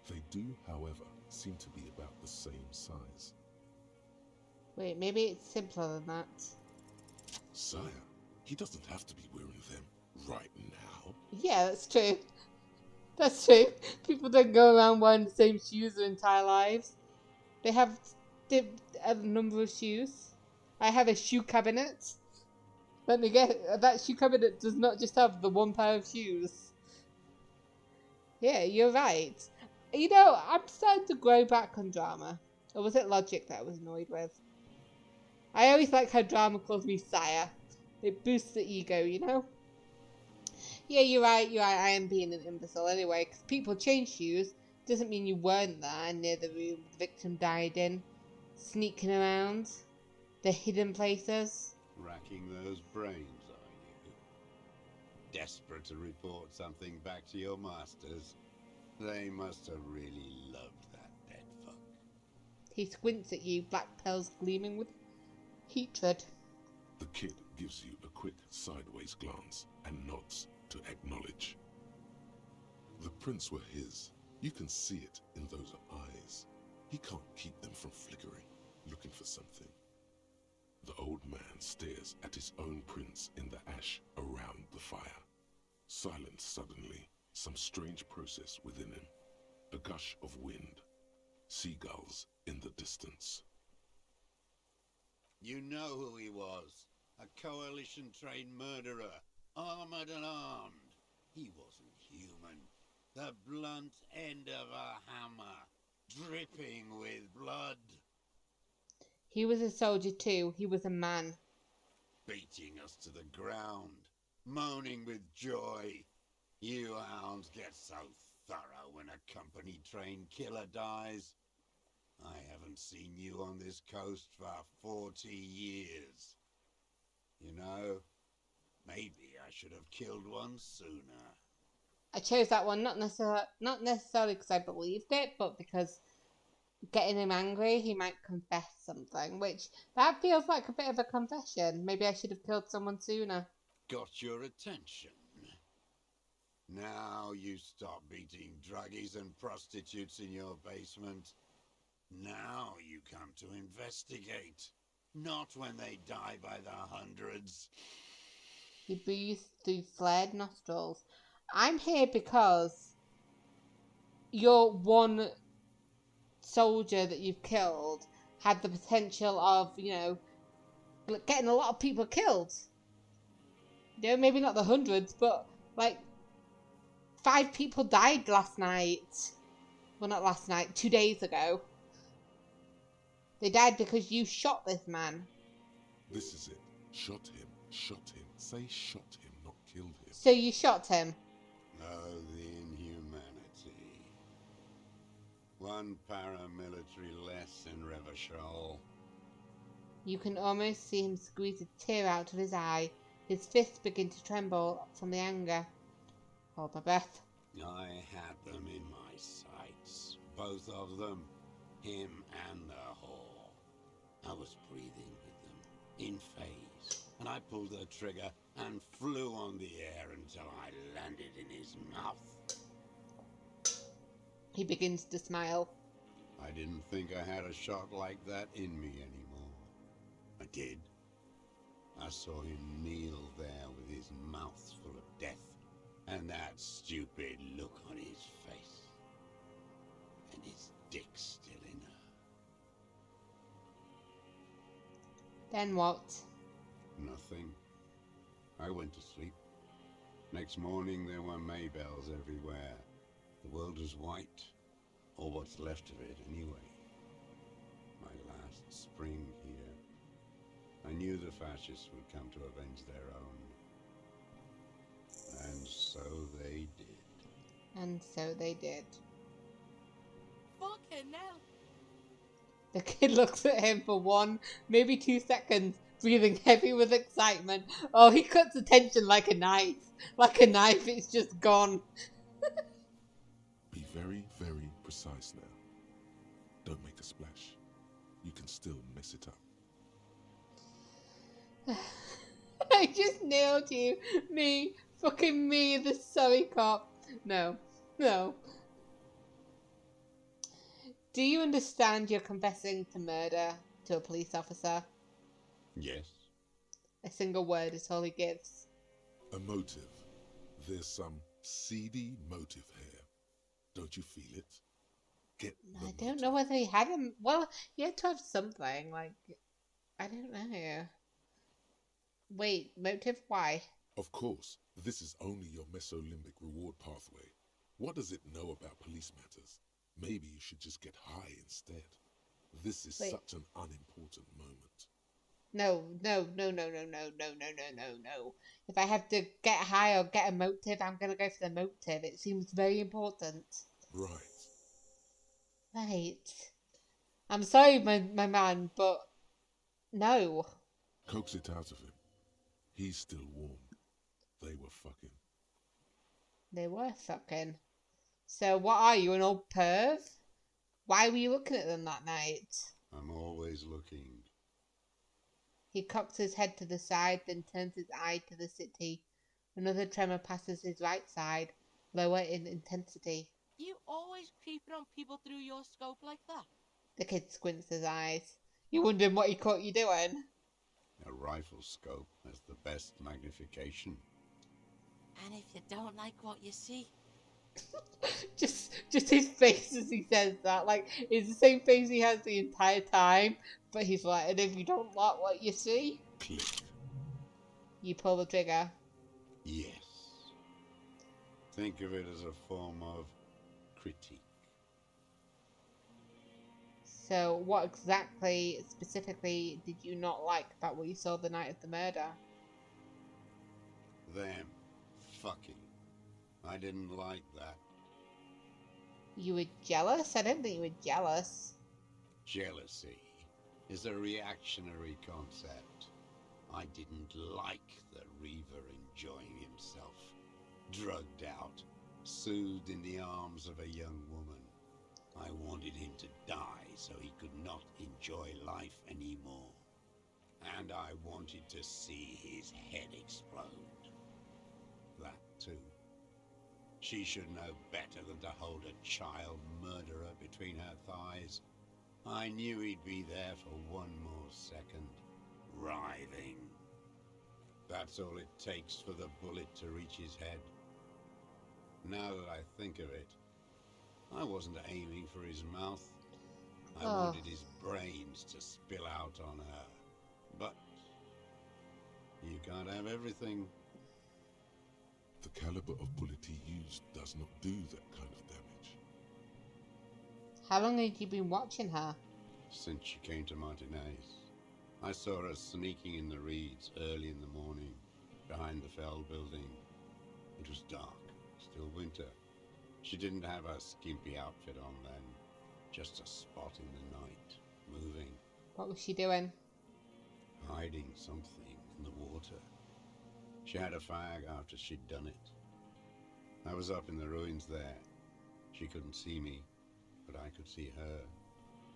They do, however, seem to be about the same size. Wait, maybe it's simpler than that. Sire, he doesn't have to be wearing them right now. Yeah, that's true. That's true. People don't go around wearing the same shoes their entire lives. They have a number of shoes. I have a shoe cabinet. Let me get that shoe cabinet does not just have the one pair of shoes. Yeah, you're right. You know, I'm starting to grow back on drama. Or was it logic that I was annoyed with? I always like how drama calls me sire. It boosts the ego, you know? Yeah, you're right, I am being an imbecile anyway, because people change shoes doesn't mean you weren't there near the room the victim died in, sneaking around, the hidden places. Racking those brains, are you? Desperate to report something back to your masters? They must have really loved that dead fuck. He squints at you, black pearls gleaming with hatred. The kid gives you a quick sideways glance and nods to acknowledge. The prints were his. You can see it in those eyes. He can't keep them from flickering, looking for something. The old man stares at his own prints in the ash around the fire. Silent suddenly, some strange process within him. A gush of wind. Seagulls in the distance. You know who he was. A coalition-trained murderer, armored and armed. He wasn't human. The blunt end of a hammer, dripping with blood. He was a soldier too. He was a man. Beating us to the ground, moaning with joy. You hounds get so thorough when a company-trained killer dies. I haven't seen you on this coast for 40 years. You know, maybe I should have killed one sooner. I chose that one not necessarily because I believed it, but because getting him angry, he might confess something, which that feels like a bit of a confession. Maybe I should have killed someone sooner. Got your attention. Now you stop beating druggies and prostitutes in your basement. Now you come to investigate. Not when they die by the hundreds. He breathes through flared nostrils. I'm here because your one soldier that you've killed had the potential of, you know, getting a lot of people killed. You know, maybe not the hundreds, but like 5 people died last night. Well, not last night, 2 days ago. They died because you shot this man. This is it. Shot him. Shot him. Say shot him, not killed him. So you shot him. Oh, the inhumanity. One paramilitary less in Revachol. You can almost see him squeeze a tear out of his eye. His fists begin to tremble from the anger. Hold my breath. I had them in my sights. Both of them. Him and the whore. I was breathing with them, in phase, and I pulled the trigger and flew on the air until I landed in his mouth. He begins to smile. I didn't think I had a shot like that in me anymore. I did. I saw him kneel there with his mouth full of death, and that stupid look on his face, and his dick still in her. Then what? Nothing. I went to sleep. Next morning there were Maybells everywhere. The world was white, or what's left of it anyway. My last spring here. I knew the fascists would come to avenge their own. And so they did. And so they did. Fucking hell. The kid looks at him for 1, maybe 2 seconds, breathing heavy with excitement. Oh, he cuts the tension like a knife. Like a knife, it's just gone. Be very, very precise now. Don't make a splash. You can still mess it up. I just nailed you. Me. Fucking me, the sorry cop. No. No. Do you understand you're confessing to murder to a police officer? Yes. A single word is all he gives. A motive. There's some seedy motive here. Don't you feel it? Get the I don't know whether he had him. Well, he had to have something. Like, I don't know. Wait, motive? Why? Of course, this is only your mesolimbic reward pathway. What does it know about police matters? Maybe you should just get high instead. This is Wait. such an unimportant moment. No. If I have to get high or get a motive, I'm gonna go for the motive. It seems very important. Right. Right. I'm sorry, my man, but no. Coax it out of him. He's still warm. They were fucking. They were fucking. So what are you, an old perv? Why were you looking at them that night? I'm always looking. He cocks his head to the side, then turns his eye to the city. Another tremor passes his right side, lower in intensity. You always creeping on people through your scope like that? The kid squints his eyes. You wondering what he caught you doing? A rifle scope has the best magnification. And if you don't like what you see, just his face as he says that. Like, it's the same face he has the entire time, but he's like, and if you don't like what you see, Click. you pull the trigger. Yes. Think of it as a form of critique. So, what exactly, specifically, did you not like about what you saw the night of the murder? Them fucking. I didn't like that. You were jealous? I don't think you were jealous. Jealousy is a reactionary concept. I didn't like the Reaver enjoying himself, drugged out, soothed in the arms of a young woman. I wanted him to die so he could not enjoy life anymore. And I wanted to see his head explode. That too. She should know better than to hold a child murderer between her thighs. I knew he'd be there for one more second, writhing. That's all it takes for the bullet to reach his head. Now that I think of it, I wasn't aiming for his mouth. I wanted his brains to spill out on her. But you can't have everything. The caliber of bullet he used does not do that kind of damage. How long had you been watching her? Since she came to Martinez. I saw her sneaking in the reeds early in the morning, behind the Fell building. It was dark, still winter. She didn't have a skimpy outfit on then, just a spot in the night, moving. What was she doing? Hiding something in the water. She had a fag after she'd done it. I was up in the ruins there. She couldn't see me, but I could see her,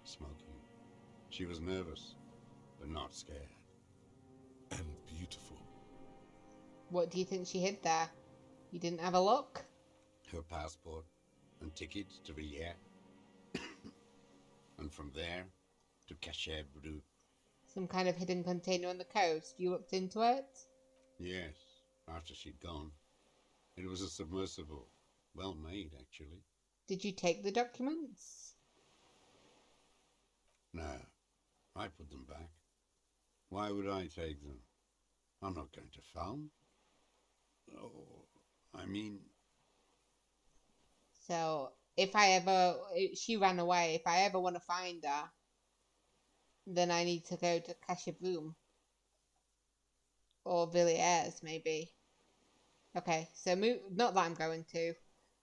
smoking. She was nervous, but not scared. And beautiful. What do you think she hid there? You didn't have a look? Her passport and tickets to Villiers. And from there to Cachet Brut. Some kind of hidden container on the coast. You looked into it? Yes, after she'd gone. It was a submersible. Well made, actually. Did you take the documents? No, I put them back. Why would I take them? I'm not going to farm. Oh, I mean... So, she ran away. If I ever want to find her, then I need to go to Cachabroom. Or Villiers, maybe. Okay, so not that I'm going to.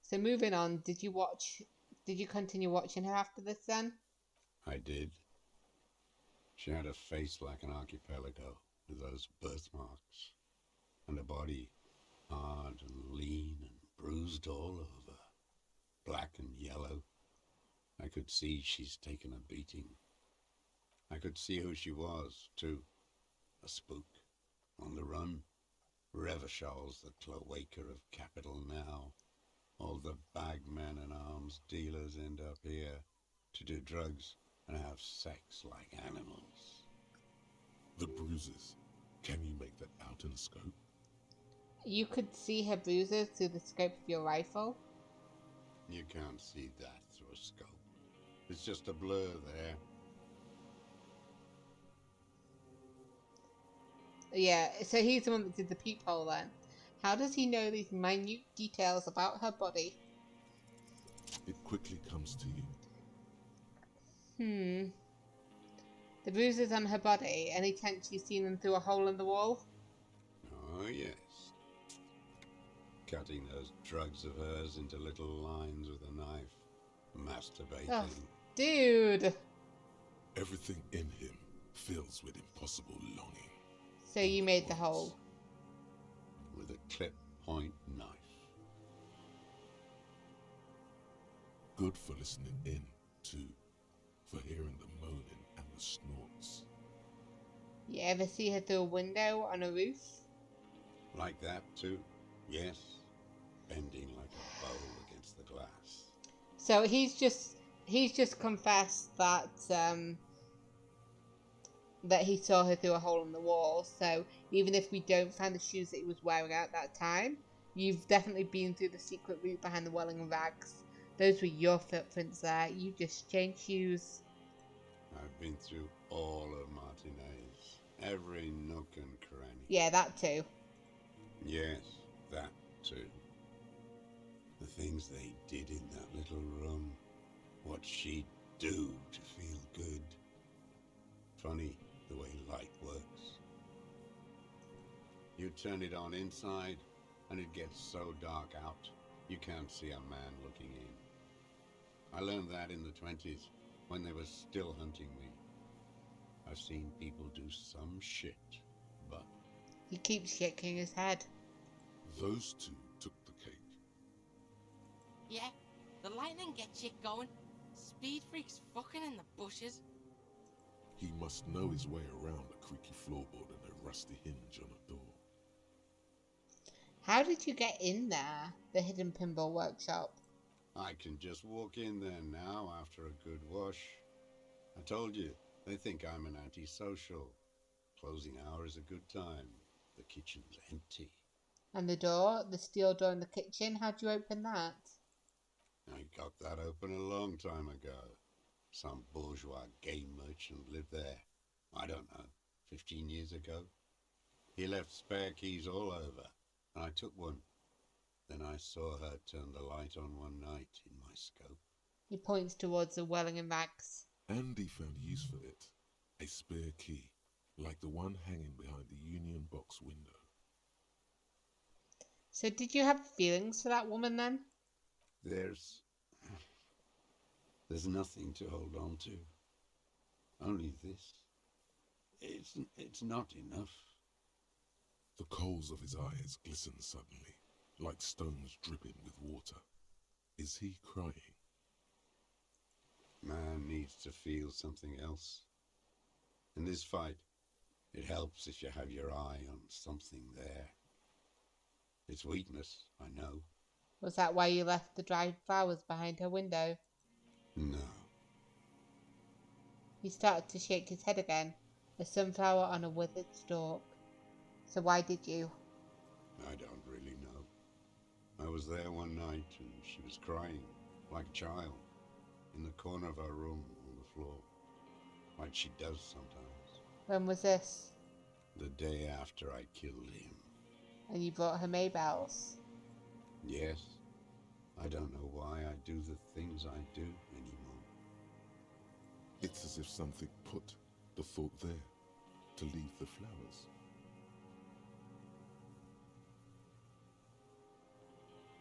So moving on, did you continue watching her after this then? I did. She had a face like an archipelago with those birthmarks, and a body hard and lean and bruised all over. black and yellow. I could see she's taken a beating. I could see who she was, too. A spook, on the run. Revershal's the cloaca of capital now. All the bagmen and arms dealers end up here to do drugs and have sex like animals. The bruises. Can you make that out in a scope? You could see her bruises through the scope of your rifle. You can't see that through a scope. It's just a blur there. Yeah, so he's the one that did the peephole then. How does he know these minute details about her body? It quickly comes to you. The bruises on her body, any chance you've seen them through a hole in the wall? Oh, yes. Cutting those drugs of hers into little lines with a knife. Masturbating. Oh, dude! Everything in him fills with impossible longing. So you made the hole. With a clip point knife. Good for listening in, too. For hearing the moaning and the snorts. You ever see her through a window on a roof? Like that, too? Yes. Bending like a bow against the glass. So he's just confessed that that he saw her through a hole in the wall. So even if we don't find the shoes that he was wearing at that time, you've definitely been through the secret route behind the Welling Rags. Those were your footprints there. You just changed shoes. I've been through all of Martinez. Every nook and cranny. Yeah, that too. Yes, that too. The things they did in that little room. What she'd do to feel good. Funny the way light works. You turn it on inside, and it gets so dark out, you can't see a man looking in. I learned that in the 20s, when they were still hunting me. I've seen people do some shit, but... He keeps shaking his head. Those two took the cake. Yeah, the lightning gets shit going. Speed freaks fucking in the bushes. He must know his way around a creaky floorboard and a rusty hinge on a door. How did you get in there? The hidden pinball workshop. I can just walk in there now after a good wash. I told you, they think I'm an antisocial. Closing hour is a good time. The kitchen's empty. And the door, the steel door in the kitchen, how'd you open that? I got that open a long time ago. Some bourgeois game merchant lived there. I don't know, 15 years ago. He left spare keys all over, and I took one. Then I saw her turn the light on one night in my scope. He points towards the Welling and Rags. Andy found use for it. A spare key, like the one hanging behind the Union Box window. So did you have feelings for that woman then? There's nothing to hold on to. Only this. It's not enough. The coals of his eyes glistened suddenly, like stones dripping with water. Is he crying? Man needs to feel something else. In this fight, it helps if you have your eye on something there. It's weakness, I know. Was that why you left the dried flowers behind her window? No. He started to shake his head again, a sunflower on a withered stalk. So why did you? I don't really know. I was there one night and she was crying, like a child, in the corner of her room on the floor, like she does sometimes. When was this? The day after I killed him. And you brought her Maybells? Yes. I don't know why I do the things I do anymore. It's as if something put the thought there to leave the flowers.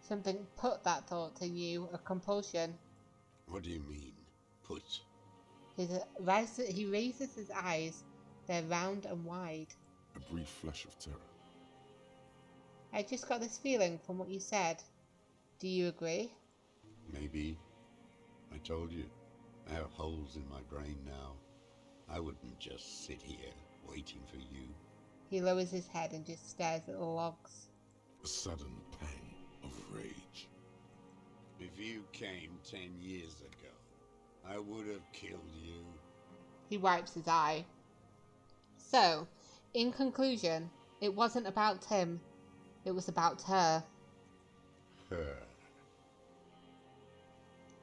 Something put that thought in you, a compulsion. What do you mean, put? He raises his eyes. They're round and wide. A brief flash of terror. I just got this feeling from what you said. Do you agree? Maybe. I told you, I have holes in my brain now. I wouldn't just sit here waiting for you. He lowers his head and just stares at the logs. A sudden pang of rage. If you came 10 years ago, I would have killed you. He wipes his eye. So, in conclusion, it wasn't about him. It was about her. Her.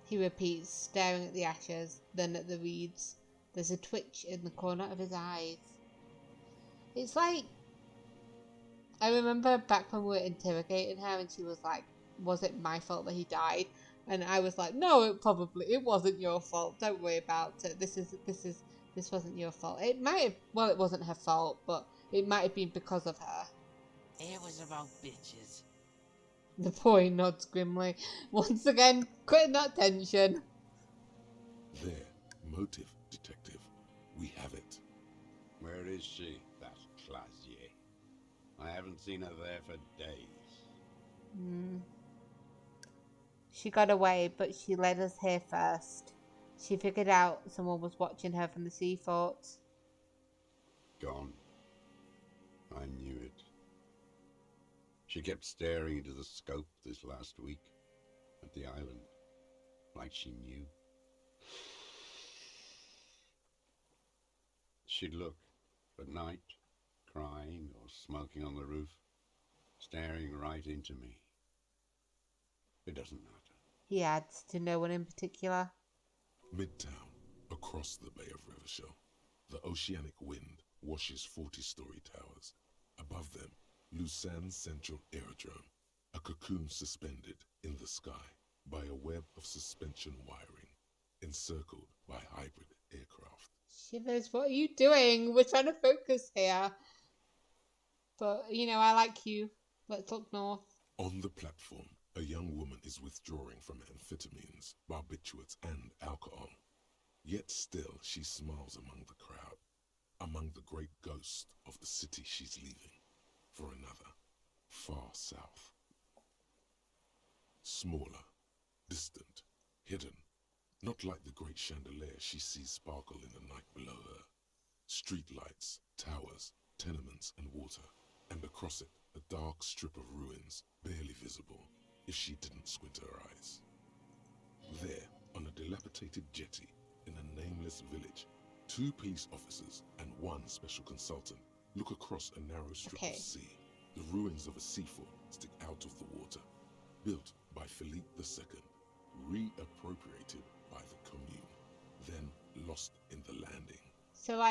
He repeats, staring at the ashes, then at the reeds. There's a twitch in the corner of his eyes. It's like, I remember back when we were interrogating her and she was like, was it my fault that he died? And I was like, no, it wasn't your fault. Don't worry about it. This wasn't your fault. It might have, well, it wasn't her fault, but it might have been because of her. It was about bitches. The boy nods grimly. Once again, quitting that tension. There, motive, detective. We have it. Where is she, that Clasier? I haven't seen her there for days. She got away, but she led us here first. She figured out someone was watching her from the sea fort. Gone. I knew it. She kept staring into the scope this last week at the island, like she knew. She'd look at night, crying or smoking on the roof, staring right into me. It doesn't matter. He adds, to no one in particular. Midtown, across the Bay of Rivershell, the oceanic wind washes 40-story towers. Above them, Lusan's Central Aerodrome, a cocoon suspended in the sky by a web of suspension wiring, encircled by hybrid aircraft. Shivers, what are you doing? We're trying to focus here. But, I like you. Let's look north. On the platform, a young woman is withdrawing from amphetamines, barbiturates, and alcohol. Yet still she smiles among the crowd, among the great ghosts of the city she's leaving, for another, far south. Smaller, distant, hidden, not like the great chandelier she sees sparkle in the night below her. Streetlights, towers, tenements, and water, and across it a dark strip of ruins, barely visible if she didn't squint her eyes. There, on a dilapidated jetty in a nameless village, 2 police officers and 1 special consultant look across a narrow strip of sea. The ruins of a seafort stick out of the water, built by Philippe II, reappropriated by the commune, then lost in the landing. So,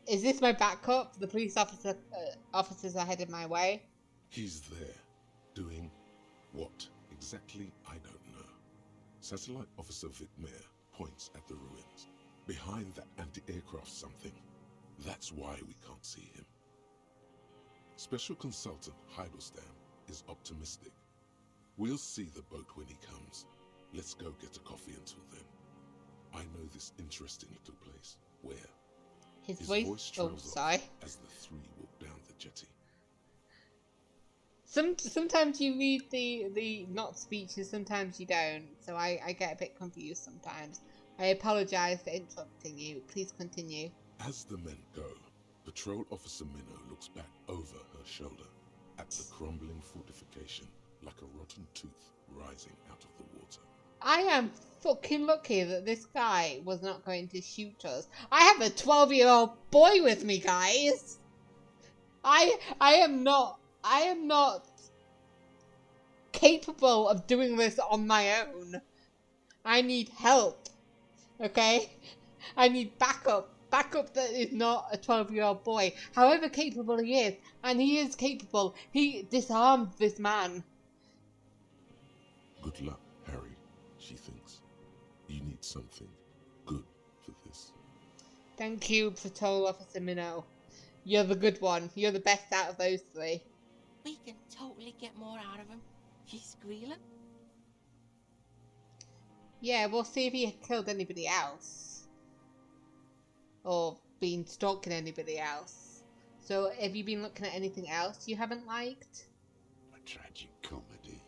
is this my backup? The police officers are headed my way. He's there, doing what exactly, I don't know. Satellite Officer Vicmair points at the ruins. Behind that anti-aircraft something. That's why we can't see him. Special Consultant Heidelstein is optimistic. We'll see the boat when he comes. Let's go get a coffee until then. I know this interesting little place where His voice voice trails sorry. off as the 3 walk down the jetty. Sometimes you read the not speeches, sometimes you don't. So I get a bit confused sometimes. I apologize for interrupting you. Please continue. As the men go, Patrol Officer Minnow looks back over her shoulder at the crumbling fortification like a rotten tooth rising out of the water. I am fucking lucky that this guy was not going to shoot us. I have a 12-year-old boy with me, guys. I am not capable of doing this on my own. I need help. Okay? I need backup. Backup that is not a 12-year-old boy. However capable he is, and he is capable, he disarmed this man. Good luck, Harry, she thinks. You need something good for this. Thank you, Patrol Officer Minnow. You're the good one. You're the best out of those 3. We can totally get more out of him. He's squealing. Yeah, we'll see if he killed anybody else. Or been stalking anybody else. So, have you been looking at anything else you haven't liked? A tragic comedy.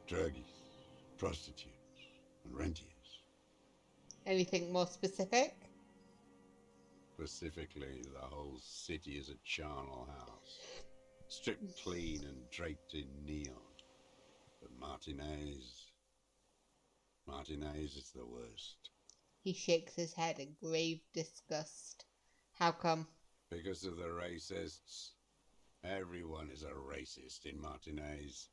Druggies, prostitutes and rentiers. Anything more specific? Specifically, the whole city is a charnel house, stripped clean and draped in neon. But Martinez is the worst. He shakes his head in grave disgust. How come? Because of the racists. Everyone is a racist in Martinez.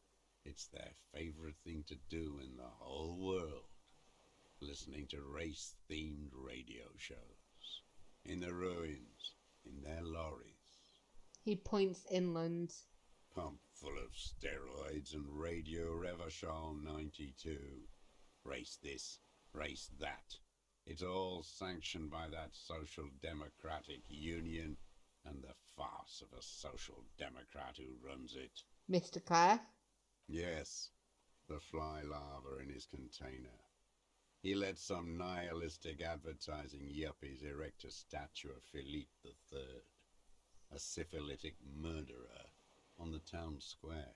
It's their favorite thing to do in the whole world. Listening to race-themed radio shows. In the ruins, in their lorries. He points inland. Pumped full of steroids and Radio Revachol 92. Race this, race that. It's all sanctioned by that Social Democratic Union and the farce of a Social Democrat who runs it. Mr. Clare? Yes, the fly larva in his container. He let some nihilistic advertising yuppies erect a statue of Philippe III, a syphilitic murderer, on the town square,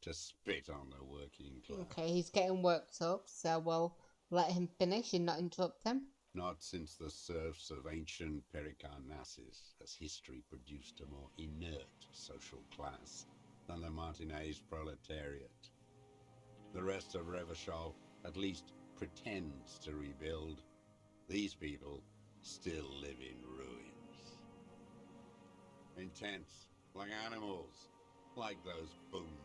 to spit on the working class. Okay, he's getting worked up, so we'll let him finish and not interrupt him. Not since the serfs of ancient Pericarnassus has history produced a more inert social class than the Martinez proletariat. The rest of Revachol at least pretends to rebuild. These people still live in ruins. In tents, like animals, like those boom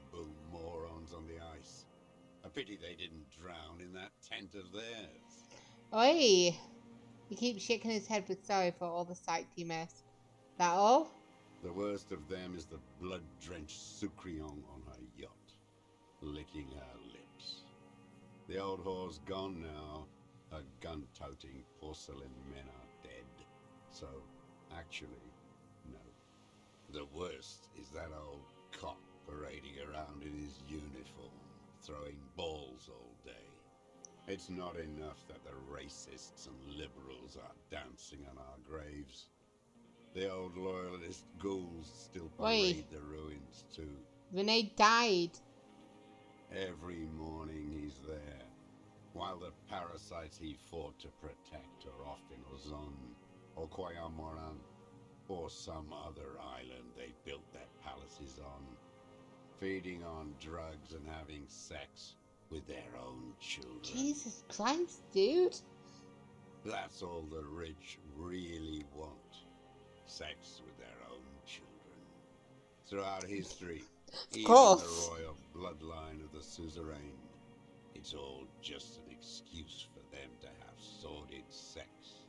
morons on the ice. A pity they didn't drown in that tent of theirs. Oi! He keeps shaking his head with sorry for all the sights he missed. That all? The worst of them is the blood-drenched Sucrion on her yacht, licking her lips. The old whore's gone now. Her gun-toting porcelain men are dead. So, actually, no. The worst is that old cop parading around in his uniform, throwing balls all day. It's not enough that the racists and liberals are dancing on our graves. The old loyalist ghouls still parade the ruins too. Renee died. Every morning he's there, while the parasites he fought to protect are off in Ozon, or Koyamoran, or some other island they built their palaces on, feeding on drugs and having sex with their own children. Jesus Christ, dude. That's all the rich really want. Sex with their own children. Throughout history, even the royal bloodline of the suzerain, it's all just an excuse for them to have sordid sex.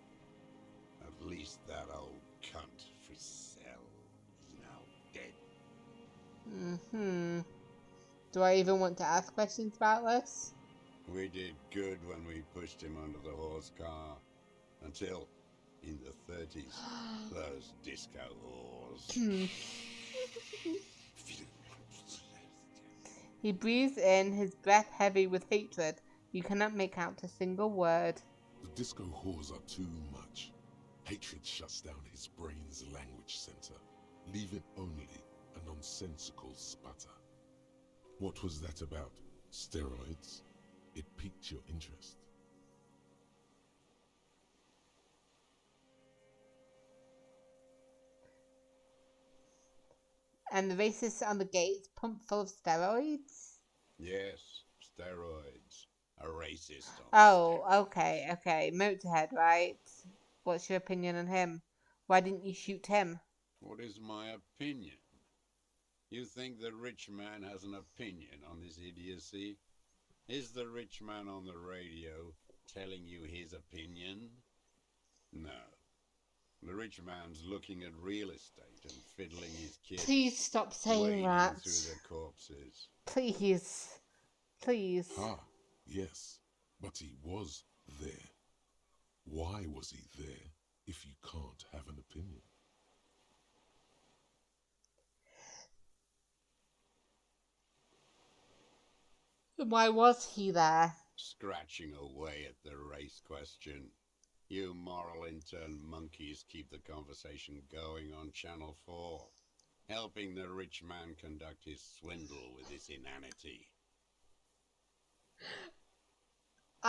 At least that old cunt Frisell is now dead. Do I even want to ask questions about this? We did good when we pushed him under the horse car. Until, in the 30s, those disco whores. He breathes in, his breath heavy with hatred. You cannot make out a single word. The disco whores are too much. Hatred shuts down his brain's language center, leaving only a nonsensical sputter. What was that about? Steroids? It piqued your interest. And the racists on the gates pumped full of steroids? Yes, steroids. A racist on Oh, steroids. okay. Motorhead, right? What's your opinion on him? Why didn't you shoot him? What is my opinion? You think the rich man has an opinion on this idiocy? Is the rich man on the radio telling you his opinion? No. The rich man's looking at real estate and fiddling his kids. Please stop saying wading that. through the corpses. Please. Ah, yes, but he was there. Why was he there if you can't have an opinion? Why was he there? Scratching away at the race question. You moral intern monkeys keep the conversation going on Channel 4, helping the rich man conduct his swindle with this inanity.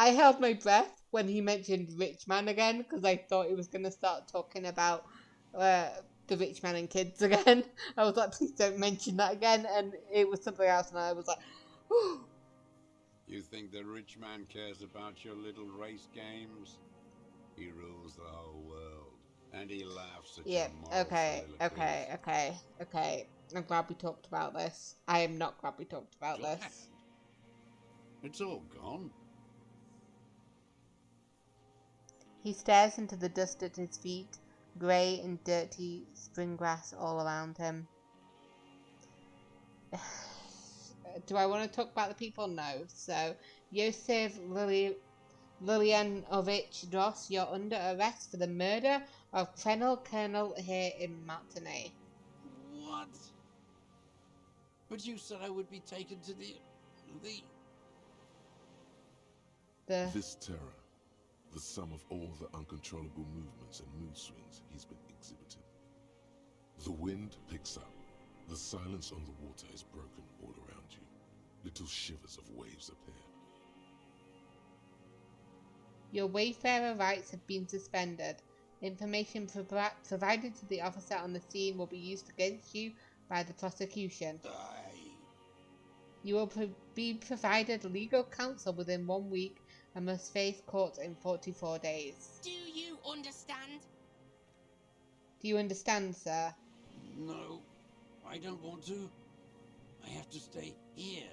I held my breath when he mentioned rich man again because I thought he was going to start talking about the rich man and kids again. I was like, please don't mention that again. And it was something else, and I was like, whew. You think the rich man cares about your little race games? He rules the whole world, and he laughs at Yeah, your moral okay. soliloquies. I'm glad we talked about this. I am not glad we talked about Glad. this. It's all gone. He stares into the dust at his feet, grey and dirty spring grass all around him. Do I want to talk about the people? No. So, Yosef Lilianovich Dross, you're under arrest for the murder of Colonel here in Martinez. What? But you said I would be taken to the... This terror, the sum of all the uncontrollable movements and mood swings he's been exhibiting. The wind picks up. The silence on the water is broken all around you. Little shivers of waves appear. Your Wayfarer rights have been suspended. Information provided to the officer on the scene will be used against you by the prosecution. You will be provided legal counsel within 1 week and must face court in 44 days. Do you understand? Do you understand, sir? No, I don't want to. I have to stay here.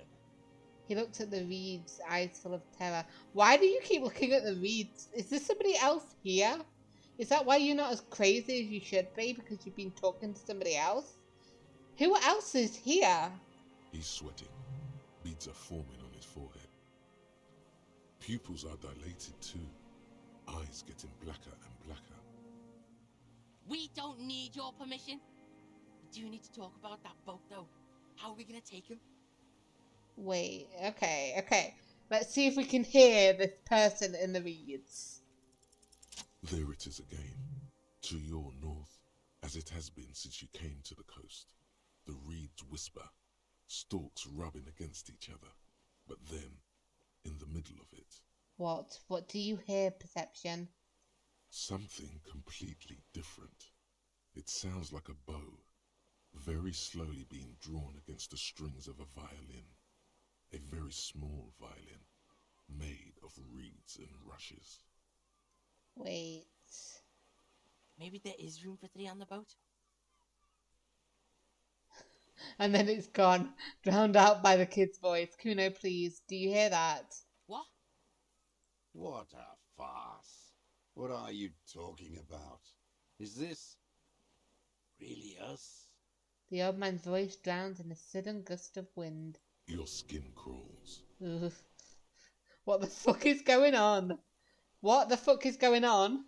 He looked at the reeds, eyes full of terror. Why do you keep looking at the reeds? Is there somebody else here? Is that why you're not as crazy as you should be? Because you've been talking to somebody else? Who else is here? He's sweating. Beads are forming on his forehead. Pupils are dilated too. Eyes getting blacker and blacker. We don't need your permission. We do need to talk about that boat, though. How are we going to take him? Wait, okay. Let's see if we can hear this person in the reeds. There it is again, to your north, as it has been since you came to the coast. The reeds whisper, stalks rubbing against each other. But then, in the middle of it... What do you hear, Perception? Something completely different. It sounds like a bow, very slowly being drawn against the strings of a violin. A very small violin, made of reeds and rushes. Wait. Maybe there is room for 3 on the boat? And then it's gone, drowned out by the kid's voice. Kuno, please, do you hear that? What? What a farce. What are you talking about? Is this really us? The old man's voice drowns in a sudden gust of wind. Your skin crawls. Ugh. What the fuck is going on? What the fuck is going on?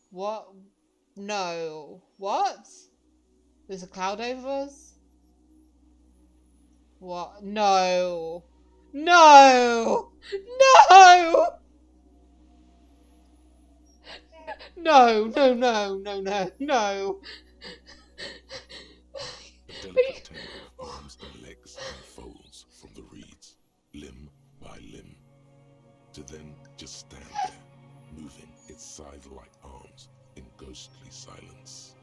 What? No. What? There's a cloud over us? What? No. No! No! No. A delicate tangle of arms and legs unfolds from the reeds, limb by limb, to then just stand there, moving its scythe-like arms in ghostly silence.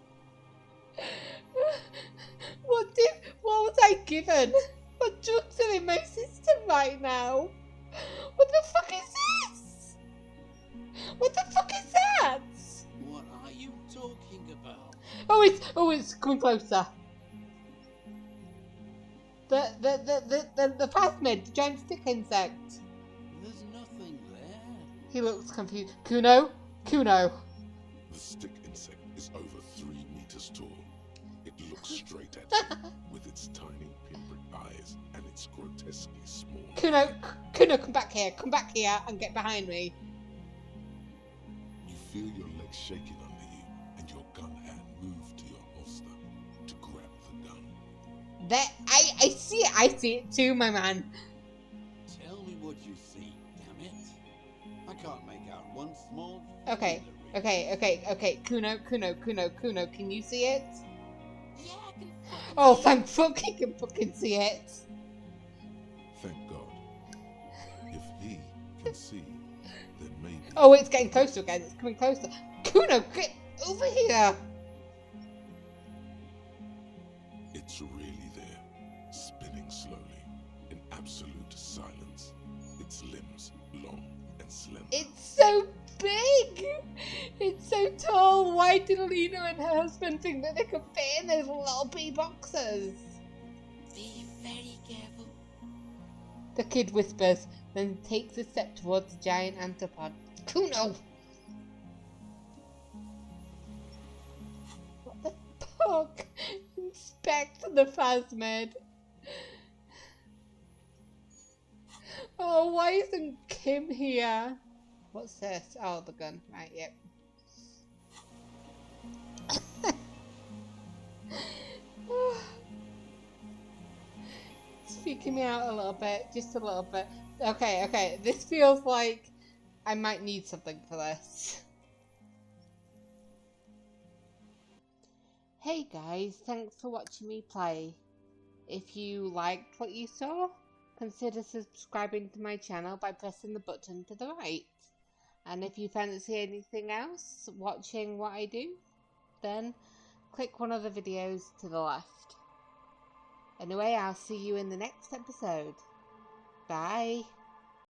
What was I given? What drugs are in my system right now? What the fuck is this? What the fuck is that? What are you talking about? Oh, it's coming closer. The plasmid, the giant stick insect. There's nothing there. He looks confused. Kuno? The stick insect is over 3 meters tall. It looks straight at you with its tiny pinprick eyes and its grotesquely small... Kuno, come back here and get behind me. You feel your legs shaking under you and your gun hand move to your holster to grab the gun. I see it too, my man. Tell me what you see, damn it. I can't make out one small... Okay. Kuno, can you see it? Yeah, I can... Oh, thank fuck he can fucking see it. Thank God. If can see, there may be... Oh, it's getting closer again. It's coming closer. Kuno, get over here! It's really there, spinning slowly, in absolute silence. Its limbs long and slender. It's so big! It's so tall. Why did Lena and her husband think that they could fit in those little pea boxes? Be very careful. The kid whispers, then takes a step towards the giant anthropod. Kuno! What the fuck? Inspect the phasmid. Oh, why isn't Kim here? What's this? Oh, the gun. Right, yep. It's freaking me out a little bit. Just a little bit. Okay. This feels like I might need something for this. Hey guys, thanks for watching me play. If you liked what you saw, consider subscribing to my channel by pressing the button to the right. And if you fancy anything else, watching what I do, then click one of the videos to the left. Anyway, I'll see you in the next episode. Bye.